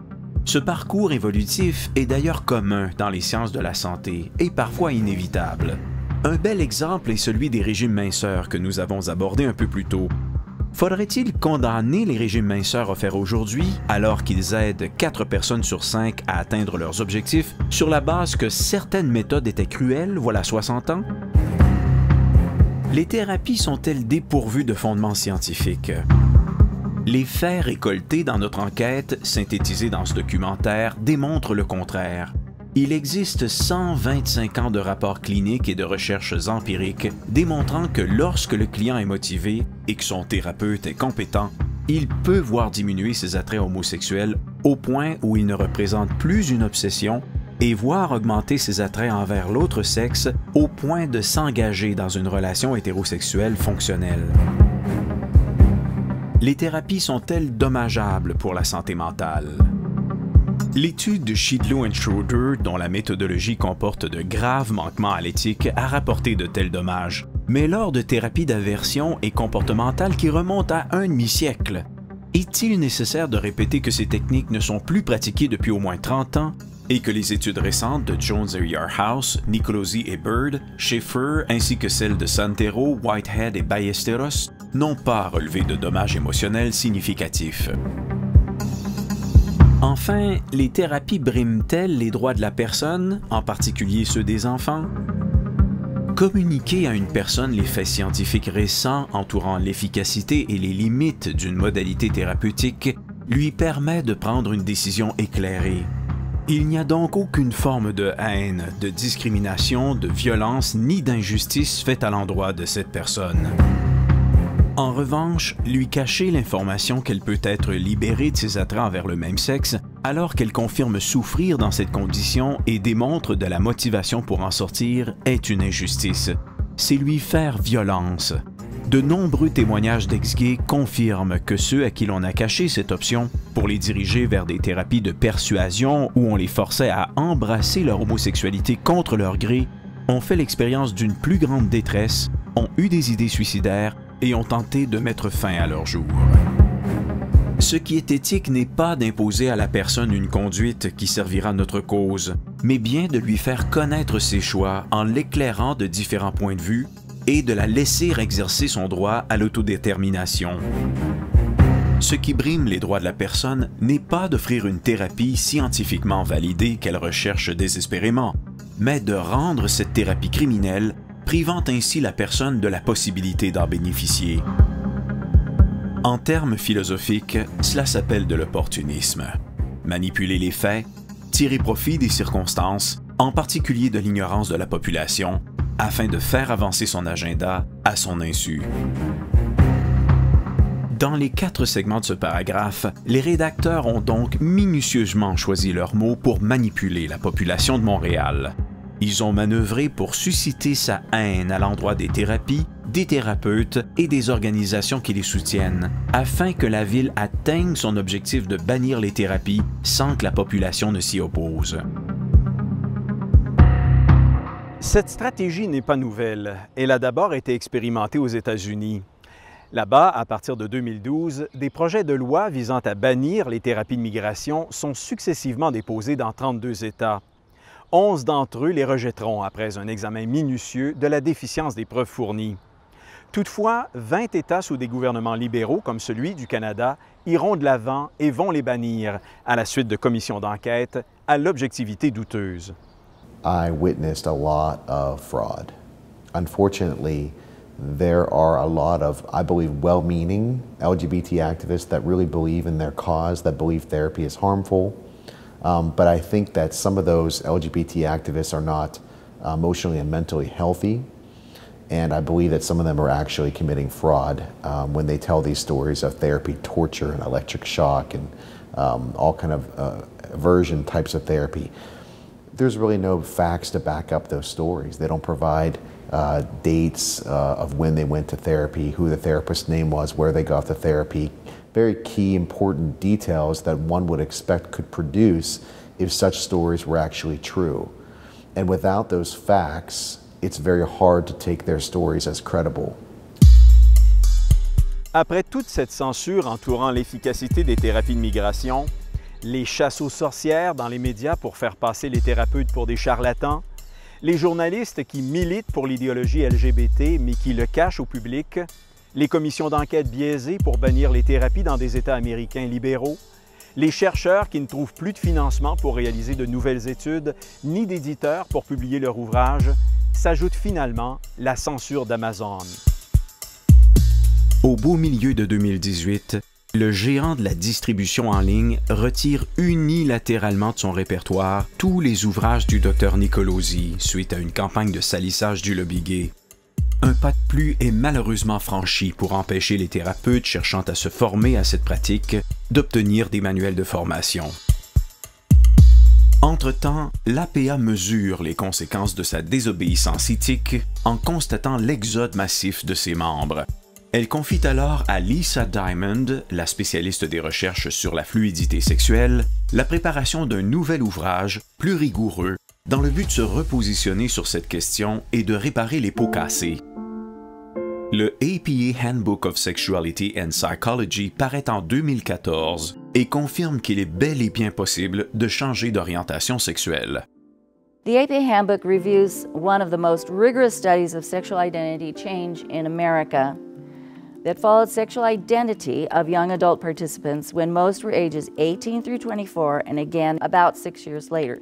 Speaker 6: Ce parcours évolutif est d'ailleurs commun dans les sciences de la santé et parfois inévitable. Un bel exemple est celui des régimes minceurs que nous avons abordés un peu plus tôt. Faudrait-il condamner les régimes minceurs offerts aujourd'hui, alors qu'ils aident 4 personnes sur 5 à atteindre leurs objectifs, sur la base que certaines méthodes étaient cruelles, voilà 60 ans? Les thérapies sont-elles dépourvues de fondements scientifiques? Les faits récoltés dans notre enquête, synthétisés dans ce documentaire, démontrent le contraire. Il existe 125 ans de rapports cliniques et de recherches empiriques démontrant que lorsque le client est motivé et que son thérapeute est compétent, il peut voir diminuer ses attraits homosexuels au point où il ne représente plus une obsession et voir augmenter ses attraits envers l'autre sexe au point de s'engager dans une relation hétérosexuelle fonctionnelle. Les thérapies sont-elles dommageables pour la santé mentale? L'étude de Shidlow et Schroeder, dont la méthodologie comporte de graves manquements à l'éthique, a rapporté de tels dommages, mais lors de thérapies d'aversion et comportementales qui remontent à un demi-siècle. Est-il nécessaire de répéter que ces techniques ne sont plus pratiquées depuis au moins 30 ans et que les études récentes de Jones et Yarhouse, Nicolosi et Bird, Schaeffer, ainsi que celles de Santero, Whitehead et Ballesteros n'ont pas relevé de dommages émotionnels significatifs? Enfin, les thérapies briment-elles les droits de la personne, en particulier ceux des enfants? Communiquer à une personne les faits scientifiques récents entourant l'efficacité et les limites d'une modalité thérapeutique lui permet de prendre une décision éclairée. Il n'y a donc aucune forme de haine, de discrimination, de violence ni d'injustice faite à l'endroit de cette personne. En revanche, lui cacher l'information qu'elle peut être libérée de ses attraits envers le même sexe, alors qu'elle confirme souffrir dans cette condition et démontre de la motivation pour en sortir, est une injustice. C'est lui faire violence. De nombreux témoignages d'ex-gays confirment que ceux à qui l'on a caché cette option pour les diriger vers des thérapies de persuasion où on les forçait à embrasser leur homosexualité contre leur gré ont fait l'expérience d'une plus grande détresse, ont eu des idées suicidaires et ont tenté de mettre fin à leur jour. Ce qui est éthique n'est pas d'imposer à la personne une conduite qui servira notre cause, mais bien de lui faire connaître ses choix en l'éclairant de différents points de vue et de la laisser exercer son droit à l'autodétermination. Ce qui brime les droits de la personne n'est pas d'offrir une thérapie scientifiquement validée qu'elle recherche désespérément, mais de rendre cette thérapie criminelle, privant ainsi la personne de la possibilité d'en bénéficier. En termes philosophiques, cela s'appelle de l'opportunisme. Manipuler les faits, tirer profit des circonstances, en particulier de l'ignorance de la population, afin de faire avancer son agenda à son insu. Dans les 4 segments de ce paragraphe, les rédacteurs ont donc minutieusement choisi leurs mots pour manipuler la population de Montréal. Ils ont manœuvré pour susciter sa haine à l'endroit des thérapies, des thérapeutes et des organisations qui les soutiennent, afin que la ville atteigne son objectif de bannir les thérapies sans que la population ne s'y oppose.
Speaker 1: Cette stratégie n'est pas nouvelle. Elle a d'abord été expérimentée aux États-Unis. Là-bas, à partir de 2012, des projets de loi visant à bannir les thérapies de migration sont successivement déposés dans 32 États. 11 d'entre eux les rejetteront après un examen minutieux de la déficience des preuves fournies. Toutefois, 20 États sous des gouvernements libéraux, comme celui du Canada, iront de l'avant et vont les bannir, à la suite de commissions d'enquête à l'objectivité douteuse.
Speaker 14: I witnessed a lot of fraud. Unfortunately, there are a lot of, I believe, well-meaning LGBT activists that really believe in their cause, that believe therapy is harmful. But I think that some of those LGBT activists are not emotionally and mentally healthy. And I believe that some of them are actually committing fraud when they tell these stories of therapy, torture, and electric shock, and all kind of aversion types of therapy. There's really no facts to back up those stories. They don't provide dates of when they went to therapy, who the therapist's name was, where they got the therapy. Very key, important details that one would expect could produce if such stories were actually true. And without those facts, it's very hard to take their stories as credible.
Speaker 1: Après toute cette censure entourant l'efficacité des thérapies de migration, les chasses aux sorcières dans les médias pour faire passer les thérapeutes pour des charlatans, les journalistes qui militent pour l'idéologie LGBT mais qui le cachent au public, les commissions d'enquête biaisées pour bannir les thérapies dans des États américains libéraux, les chercheurs qui ne trouvent plus de financement pour réaliser de nouvelles études, ni d'éditeurs pour publier leur ouvrage, s'ajoute finalement la censure d'Amazon.
Speaker 6: Au beau milieu de 2018, le géant de la distribution en ligne retire unilatéralement de son répertoire tous les ouvrages du Dr Nicolosi suite à une campagne de salissage du lobby gay. Un pas de plus est malheureusement franchi pour empêcher les thérapeutes cherchant à se former à cette pratique d'obtenir des manuels de formation. Entre-temps, l'APA mesure les conséquences de sa désobéissance éthique en constatant l'exode massif de ses membres. Elle confie alors à Lisa Diamond, la spécialiste des recherches sur la fluidité sexuelle, la préparation d'un nouvel ouvrage plus rigoureux dans le but de se repositionner sur cette question et de réparer les pots cassés. Le APA Handbook of Sexuality and Psychology paraît en 2014 et confirme qu'il est bel et bien possible de changer d'orientation sexuelle.
Speaker 5: The APA Handbook reviews one of the most rigorous studies of sexual identity change in America that followed sexual identity of young adult participants when most were ages 18 through 24 and again about 6 years later.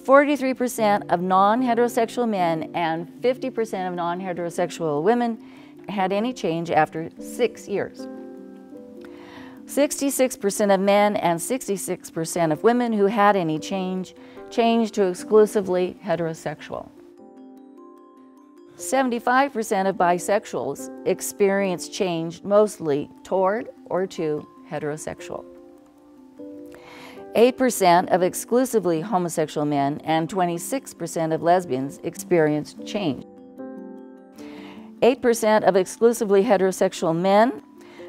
Speaker 5: 43% of non-heterosexual men and 50% of non-heterosexual women had any change after 6 years. 66% of men and 66% of women who had any change changed to exclusively heterosexual. 75% of bisexuals experienced change mostly toward or to heterosexual. 8% of exclusively homosexual men and 26% of lesbians experienced change. 8% of exclusively heterosexual men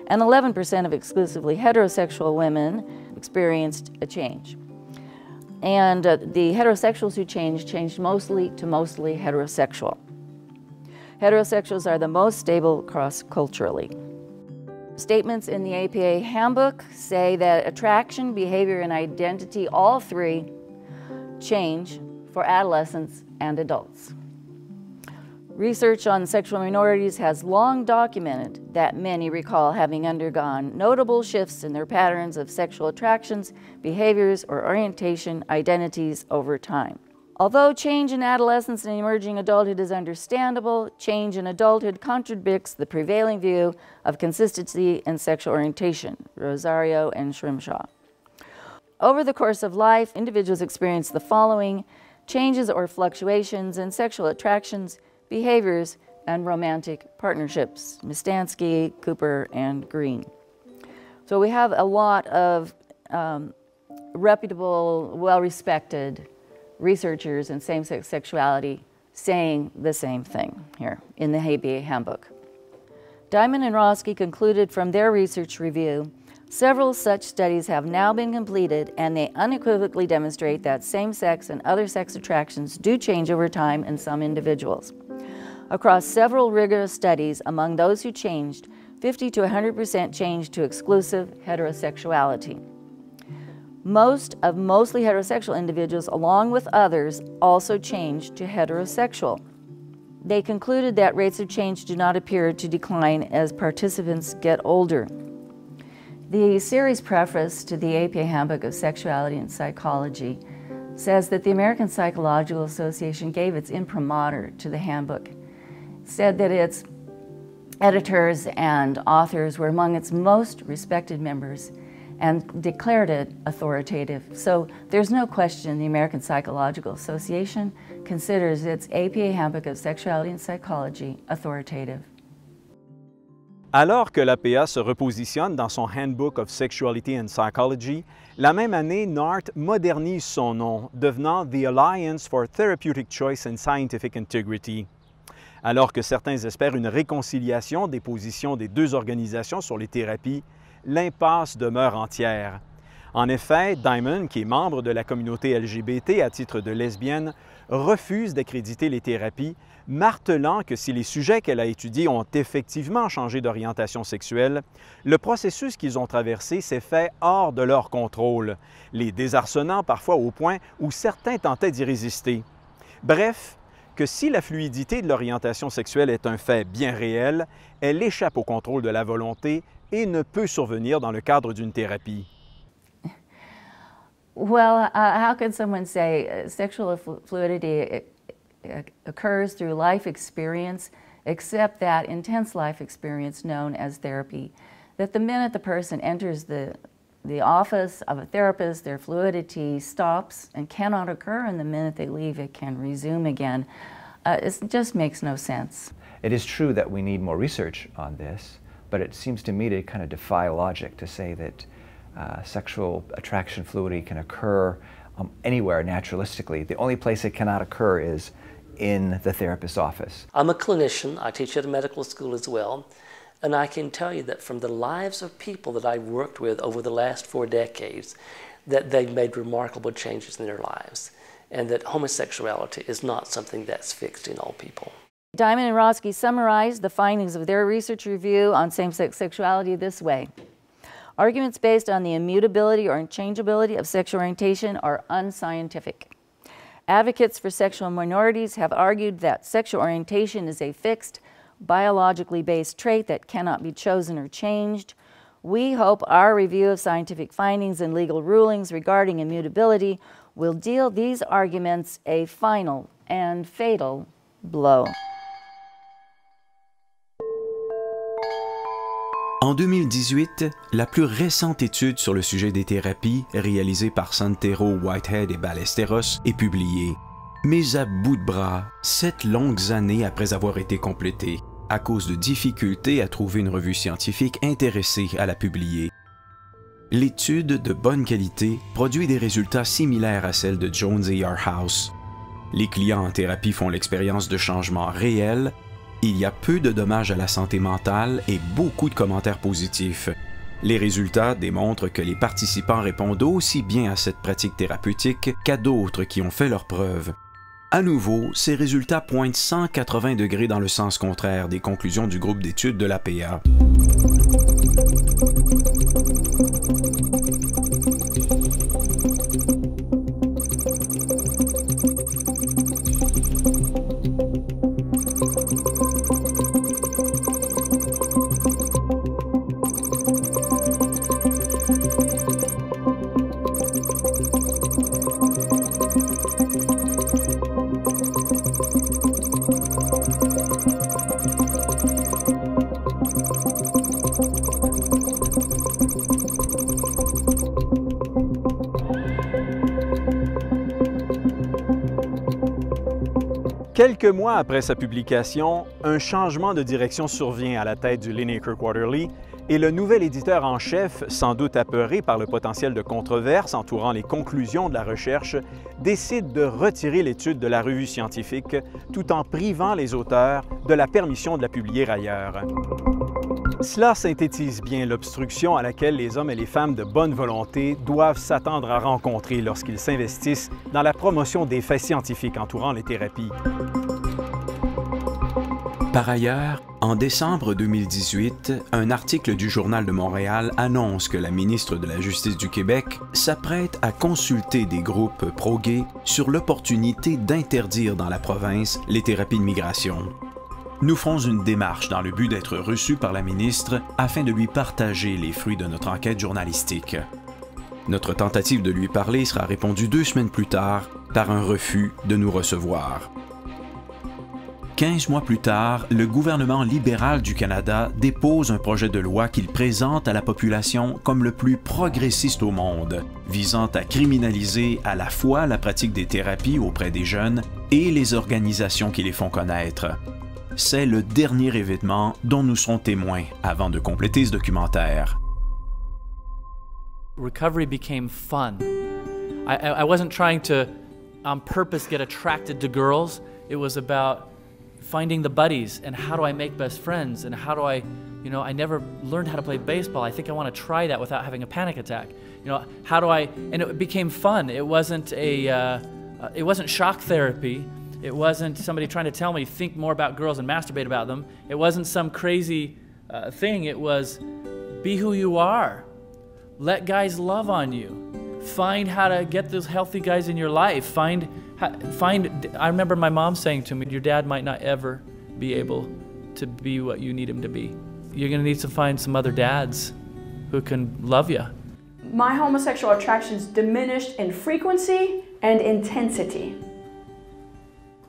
Speaker 5: and 11% of exclusively heterosexual women experienced a change. And the heterosexuals who changed mostly to mostly heterosexual. Heterosexuals are the most stable cross-culturally. Statements in the APA Handbook say that attraction, behavior, and identity, all three, change for adolescents and adults. Research on sexual minorities has long documented that many recall having undergone notable shifts in their patterns of sexual attractions, behaviors, or orientation identities over time. Although change in adolescence and emerging adulthood is understandable, change in adulthood contradicts the prevailing view of consistency in sexual orientation, Rosario and Shrimshaw. Over the course of life, individuals experience the following changes or fluctuations in sexual attractions, behaviors, and romantic partnerships, Mistansky, Cooper, and Green. So we have a lot of reputable, well-respected researchers in same-sex sexuality saying the same thing here in the APA Handbook. Diamond and Roski concluded from their research review, several such studies have now been completed and they unequivocally demonstrate that same-sex and other sex attractions do change over time in some individuals. Across several rigorous studies, among those who changed, 50 to 100% changed to exclusive heterosexuality. Most of mostly heterosexual individuals, along with others, also changed to heterosexual. They concluded that rates of change do not appear to decline as participants get older. The series preface to the APA Handbook of Sexuality and Psychology says that the American Psychological Association gave its imprimatur to the handbook. It said that its editors and authors were among its most respected members and declared it authoritative. So there's no question the American Psychological Association considers its APA Handbook of Sexuality and Psychology authoritative.
Speaker 1: Alors que l'APA se repositionne dans son Handbook of Sexuality and Psychology, la même année, NART modernise son nom, devenant The Alliance for Therapeutic Choice and Scientific Integrity. Alors que certains espèrent une réconciliation des positions des deux organisations sur les thérapies, l'impasse demeure entière. En effet, Diamond, qui est membre de la communauté LGBT à titre de lesbienne, refuse d'accréditer les thérapies, martelant que si les sujets qu'elle a étudiés ont effectivement changé d'orientation sexuelle, le processus qu'ils ont traversé s'est fait hors de leur contrôle, les désarçonnant parfois au point où certains tentaient d'y résister. Bref, que si la fluidité de l'orientation sexuelle est un fait bien réel, elle échappe au contrôle de la volonté et ne peut survenir dans le cadre d'une thérapie.
Speaker 5: Well, how can someone say sexual fluidity occurs through life experience, except that intense life experience known as therapy? That the minute the person enters the office of a therapist, their fluidity stops and cannot occur, and the minute they leave, it can resume again. It just makes no sense.
Speaker 10: It is true that we need more research on this, but it seems to me to kind of defy logic to say that sexual attraction fluidity can occur anywhere naturalistically. The only place it cannot occur is in the therapist's office.
Speaker 8: I'm a clinician. I teach at a medical school as well. And I can tell you that from the lives of people that I've worked with over the last 4 decades, that they've made remarkable changes in their lives, and that homosexuality is not something that's fixed in all people.
Speaker 5: Diamond and Roski summarized the findings of their research review on same-sex sexuality this way. Arguments based on the immutability or unchangeability of sexual orientation are unscientific. Advocates for sexual minorities have argued that sexual orientation is a fixed, biologically based trait that cannot be chosen or changed. We hope our review of scientific findings and legal rulings regarding immutability will deal these arguments a final and fatal blow.
Speaker 6: En 2018, la plus récente étude sur le sujet des thérapies, réalisée par Santero, Whitehead et Ballesteros, est publiée. Mais à bout de bras, 7 longues années après avoir été complétée, à cause de difficultés à trouver une revue scientifique intéressée à la publier. L'étude de bonne qualité produit des résultats similaires à celles de Jones et Yarhouse. Les clients en thérapie font l'expérience de changements réels. Il y a peu de dommages à la santé mentale et beaucoup de commentaires positifs. Les résultats démontrent que les participants répondent aussi bien à cette pratique thérapeutique qu'à d'autres qui ont fait leurs preuves. À nouveau, ces résultats pointent 180 degrés dans le sens contraire des conclusions du groupe d'études de l'APA.
Speaker 1: Quelques mois après sa publication, un changement de direction survient à la tête du Linacre Quarterly et le nouvel éditeur en chef, sans doute apeuré par le potentiel de controverse entourant les conclusions de la recherche, décide de retirer l'étude de la revue scientifique tout en privant les auteurs de la permission de la publier ailleurs. Cela synthétise bien l'obstruction à laquelle les hommes et les femmes de bonne volonté doivent s'attendre à rencontrer lorsqu'ils s'investissent dans la promotion des faits scientifiques entourant les thérapies.
Speaker 6: Par ailleurs, en décembre 2018, un article du Journal de Montréal annonce que la ministre de la Justice du Québec s'apprête à consulter des groupes pro-gays sur l'opportunité d'interdire dans la province les thérapies de migration. Nous ferons une démarche dans le but d'être reçus par la ministre afin de lui partager les fruits de notre enquête journalistique. Notre tentative de lui parler sera répondue 2 semaines plus tard par un refus de nous recevoir. 15 mois plus tard, le gouvernement libéral du Canada dépose un projet de loi qu'il présente à la population comme le plus progressiste au monde, visant à criminaliser à la fois la pratique des thérapies auprès des jeunes et les organisations qui les font connaître. C'est le dernier événement dont nous serons témoins avant de compléter ce documentaire.
Speaker 2: Recovery became fun. I wasn't trying to, on purpose, get attracted to girls. It was about finding the buddies and how do I make best friends and how do I, I never learned how to play baseball. I think I want to try that without having a panic attack. How do I, and it became fun. It wasn't it wasn't shock therapy. It wasn't somebody trying to tell me, think more about girls and masturbate about them. It wasn't some crazy thing. It was, be who you are. Let guys love on you. Find how to get those healthy guys in your life. I remember my mom saying to me, your dad might not ever be able to be what you need him to be. You're gonna need to find some other dads who can love you.
Speaker 3: My homosexual attractions diminished in frequency and intensity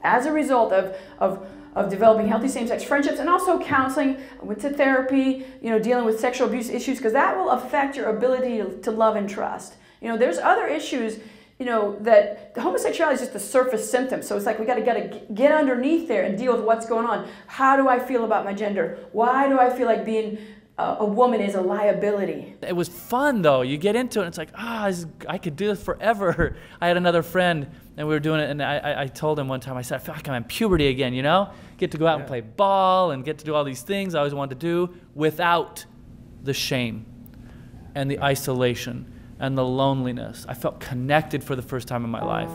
Speaker 3: as a result of developing healthy same-sex friendships and also counseling, went to therapy, dealing with sexual abuse issues, because that will affect your ability to love and trust. There's other issues, that homosexuality is just a surface symptom. So it's like we gotta get underneath there and deal with what's going on. How do I feel about my gender? Why do I feel like being a woman is a liability?
Speaker 2: It was fun though. You get into it and it's like, I could do this forever. I had another friend and we were doing it and I told him one time, I said, I feel like I'm in puberty again, Get to go out and play ball and get to do all these things I always wanted to do without the shame and the isolation and the loneliness. I felt connected for the first time in my life.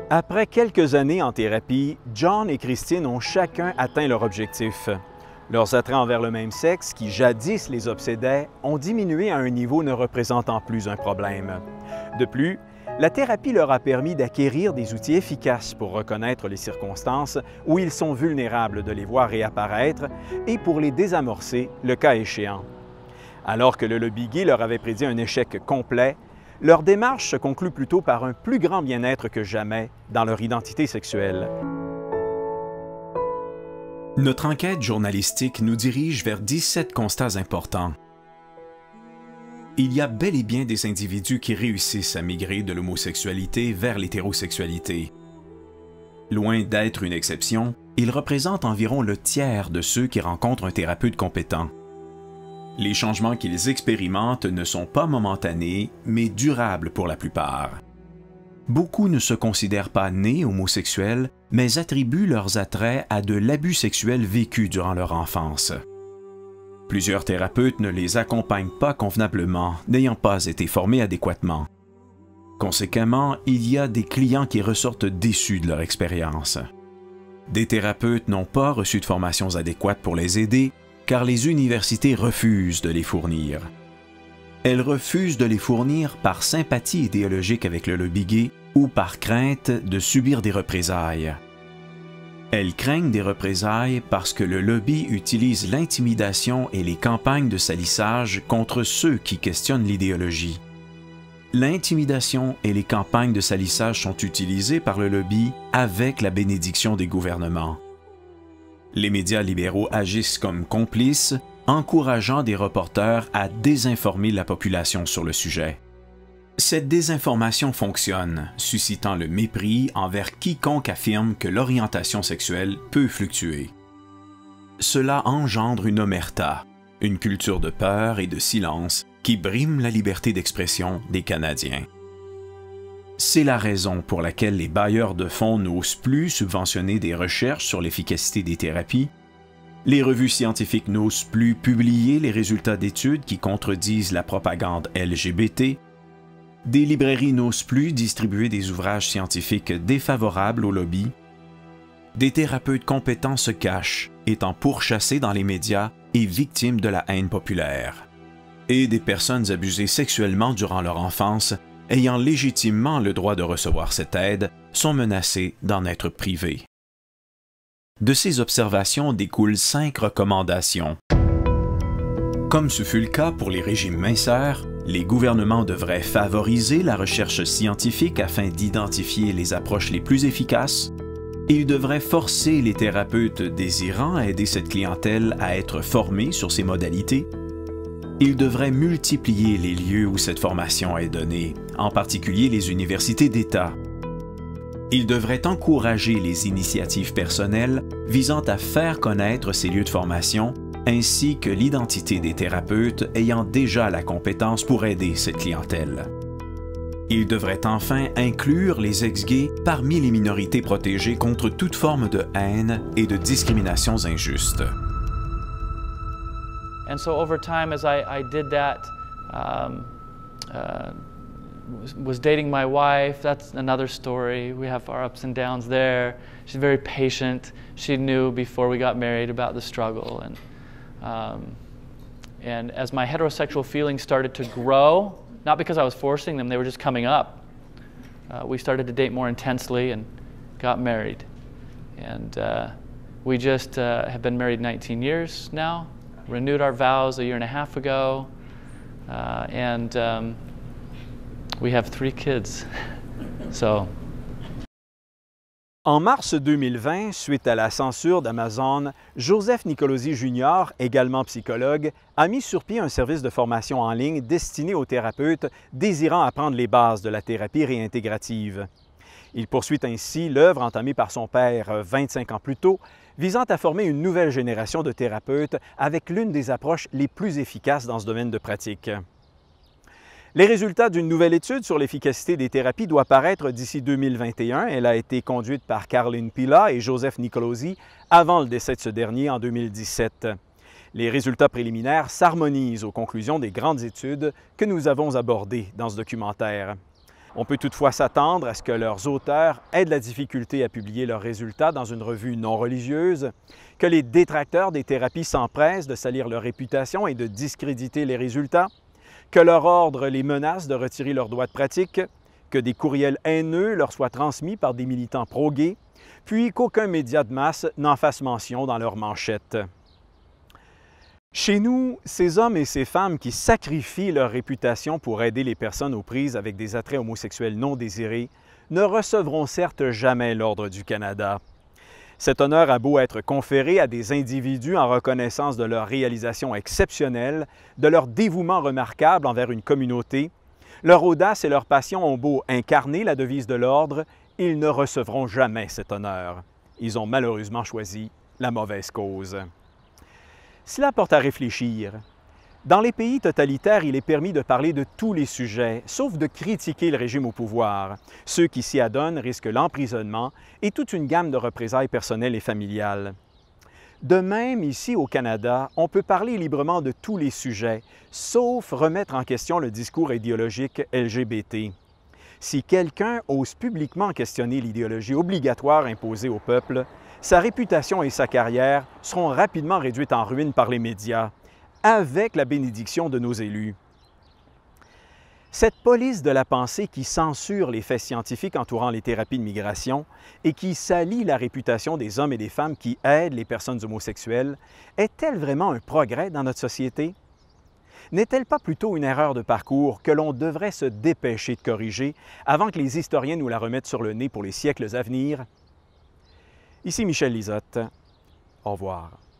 Speaker 1: Après quelques années en thérapie, John et Christine ont chacun atteint leur objectif. Leurs attraits envers le même sexe, qui jadis les obsédaient, ont diminué à un niveau ne représentant plus un problème. De plus, la thérapie leur a permis d'acquérir des outils efficaces pour reconnaître les circonstances où ils sont vulnérables de les voir réapparaître et pour les désamorcer le cas échéant. Alors que le lobby gay leur avait prédit un échec complet, leur démarche se conclut plutôt par un plus grand bien-être que jamais dans leur identité sexuelle.
Speaker 6: Notre enquête journalistique nous dirige vers 17 constats importants. Il y a bel et bien des individus qui réussissent à migrer de l'homosexualité vers l'hétérosexualité. Loin d'être une exception, ils représentent environ le tiers de ceux qui rencontrent un thérapeute compétent. Les changements qu'ils expérimentent ne sont pas momentanés, mais durables pour la plupart. Beaucoup ne se considèrent pas nés homosexuels, mais attribuent leurs attraits à de l'abus sexuel vécu durant leur enfance. Plusieurs thérapeutes ne les accompagnent pas convenablement, n'ayant pas été formés adéquatement. Conséquemment, il y a des clients qui ressortent déçus de leur expérience. Des thérapeutes n'ont pas reçu de formations adéquates pour les aider, car les universités refusent de les fournir. Elles refusent de les fournir par sympathie idéologique avec le lobby gay ou par crainte de subir des représailles. Elles craignent des représailles parce que le lobby utilise l'intimidation et les campagnes de salissage contre ceux qui questionnent l'idéologie. L'intimidation et les campagnes de salissage sont utilisées par le lobby avec la bénédiction des gouvernements. Les médias libéraux agissent comme complices, encourageant des reporters à désinformer la population sur le sujet. Cette désinformation fonctionne, suscitant le mépris envers quiconque affirme que l'orientation sexuelle peut fluctuer. Cela engendre une omerta, une culture de peur et de silence qui brime la liberté d'expression des Canadiens. C'est la raison pour laquelle les bailleurs de fonds n'osent plus subventionner des recherches sur l'efficacité des thérapies, les revues scientifiques n'osent plus publier les résultats d'études qui contredisent la propagande LGBT, des librairies n'osent plus distribuer des ouvrages scientifiques défavorables au lobby, des thérapeutes compétents se cachent, étant pourchassés dans les médias et victimes de la haine populaire, et des personnes abusées sexuellement durant leur enfance, ayant légitimement le droit de recevoir cette aide, sont menacées d'en être privées. De ces observations découlent 5 recommandations. Comme ce fut le cas pour les régimes minceurs, les gouvernements devraient favoriser la recherche scientifique afin d'identifier les approches les plus efficaces. Ils devraient forcer les thérapeutes désirant aider cette clientèle à être formés sur ces modalités. Ils devraient multiplier les lieux où cette formation est donnée, en particulier les universités d'État. Ils devraient encourager les initiatives personnelles visant à faire connaître ces lieux de formation, ainsi que l'identité des thérapeutes ayant déjà la compétence pour aider cette clientèle. Ils devraient enfin inclure les ex-gays parmi les minorités protégées contre toute forme de haine et de discriminations injustes.
Speaker 2: And so over time, as I did that, was dating my wife. That's another story. We have our ups and downs there. She's very patient. She knew before we got married about the struggle. And as my heterosexual feelings started to grow, not because I was forcing them, they were just coming up. We started to date more intensely and got married. And we just have been married 19 years now. Renewed our vows a year and a half ago. And we have 3 kids. So.
Speaker 1: En mars 2020, suite à la censure d'Amazon, Joseph Nicolosi Jr., également psychologue, a mis sur pied un service de formation en ligne destiné aux thérapeutes désirant apprendre les bases de la thérapie réintégrative. Il poursuit ainsi l'œuvre entamée par son père 25 ans plus tôt, visant à former une nouvelle génération de thérapeutes avec l'une des approches les plus efficaces dans ce domaine de pratique. Les résultats d'une nouvelle étude sur l'efficacité des thérapies doivent paraître d'ici 2021. Elle a été conduite par Caroline Pilla et Joseph Nicolosi avant le décès de ce dernier en 2017. Les résultats préliminaires s'harmonisent aux conclusions des grandes études que nous avons abordées dans ce documentaire. On peut toutefois s'attendre à ce que leurs auteurs aient de la difficulté à publier leurs résultats dans une revue non religieuse, que les détracteurs des thérapies s'empressent de salir leur réputation et de discréditer les résultats, que leur ordre les menace de retirer leur droit de pratique, que des courriels haineux leur soient transmis par des militants pro-gays, puis qu'aucun média de masse n'en fasse mention dans leurs manchettes. Chez nous, ces hommes et ces femmes qui sacrifient leur réputation pour aider les personnes aux prises avec des attraits homosexuels non désirés ne recevront certes jamais l'Ordre du Canada. Cet honneur a beau être conféré à des individus en reconnaissance de leur réalisation exceptionnelle, de leur dévouement remarquable envers une communauté, leur audace et leur passion ont beau incarner la devise de l'Ordre, ils ne recevront jamais cet honneur. Ils ont malheureusement choisi la mauvaise cause. Cela porte à réfléchir. Dans les pays totalitaires, il est permis de parler de tous les sujets, sauf de critiquer le régime au pouvoir. Ceux qui s'y adonnent risquent l'emprisonnement et toute une gamme de représailles personnelles et familiales. De même, ici au Canada, on peut parler librement de tous les sujets, sauf remettre en question le discours idéologique LGBT. Si quelqu'un ose publiquement questionner l'idéologie obligatoire imposée au peuple, sa réputation et sa carrière seront rapidement réduites en ruine par les médias, avec la bénédiction de nos élus. Cette police de la pensée qui censure les faits scientifiques entourant les thérapies de migration et qui salit la réputation des hommes et des femmes qui aident les personnes homosexuelles, est-elle vraiment un progrès dans notre société? N'est-elle pas plutôt une erreur de parcours que l'on devrait se dépêcher de corriger avant que les historiens nous la remettent sur le nez pour les siècles à venir? Ici Michel Lizotte. Au revoir.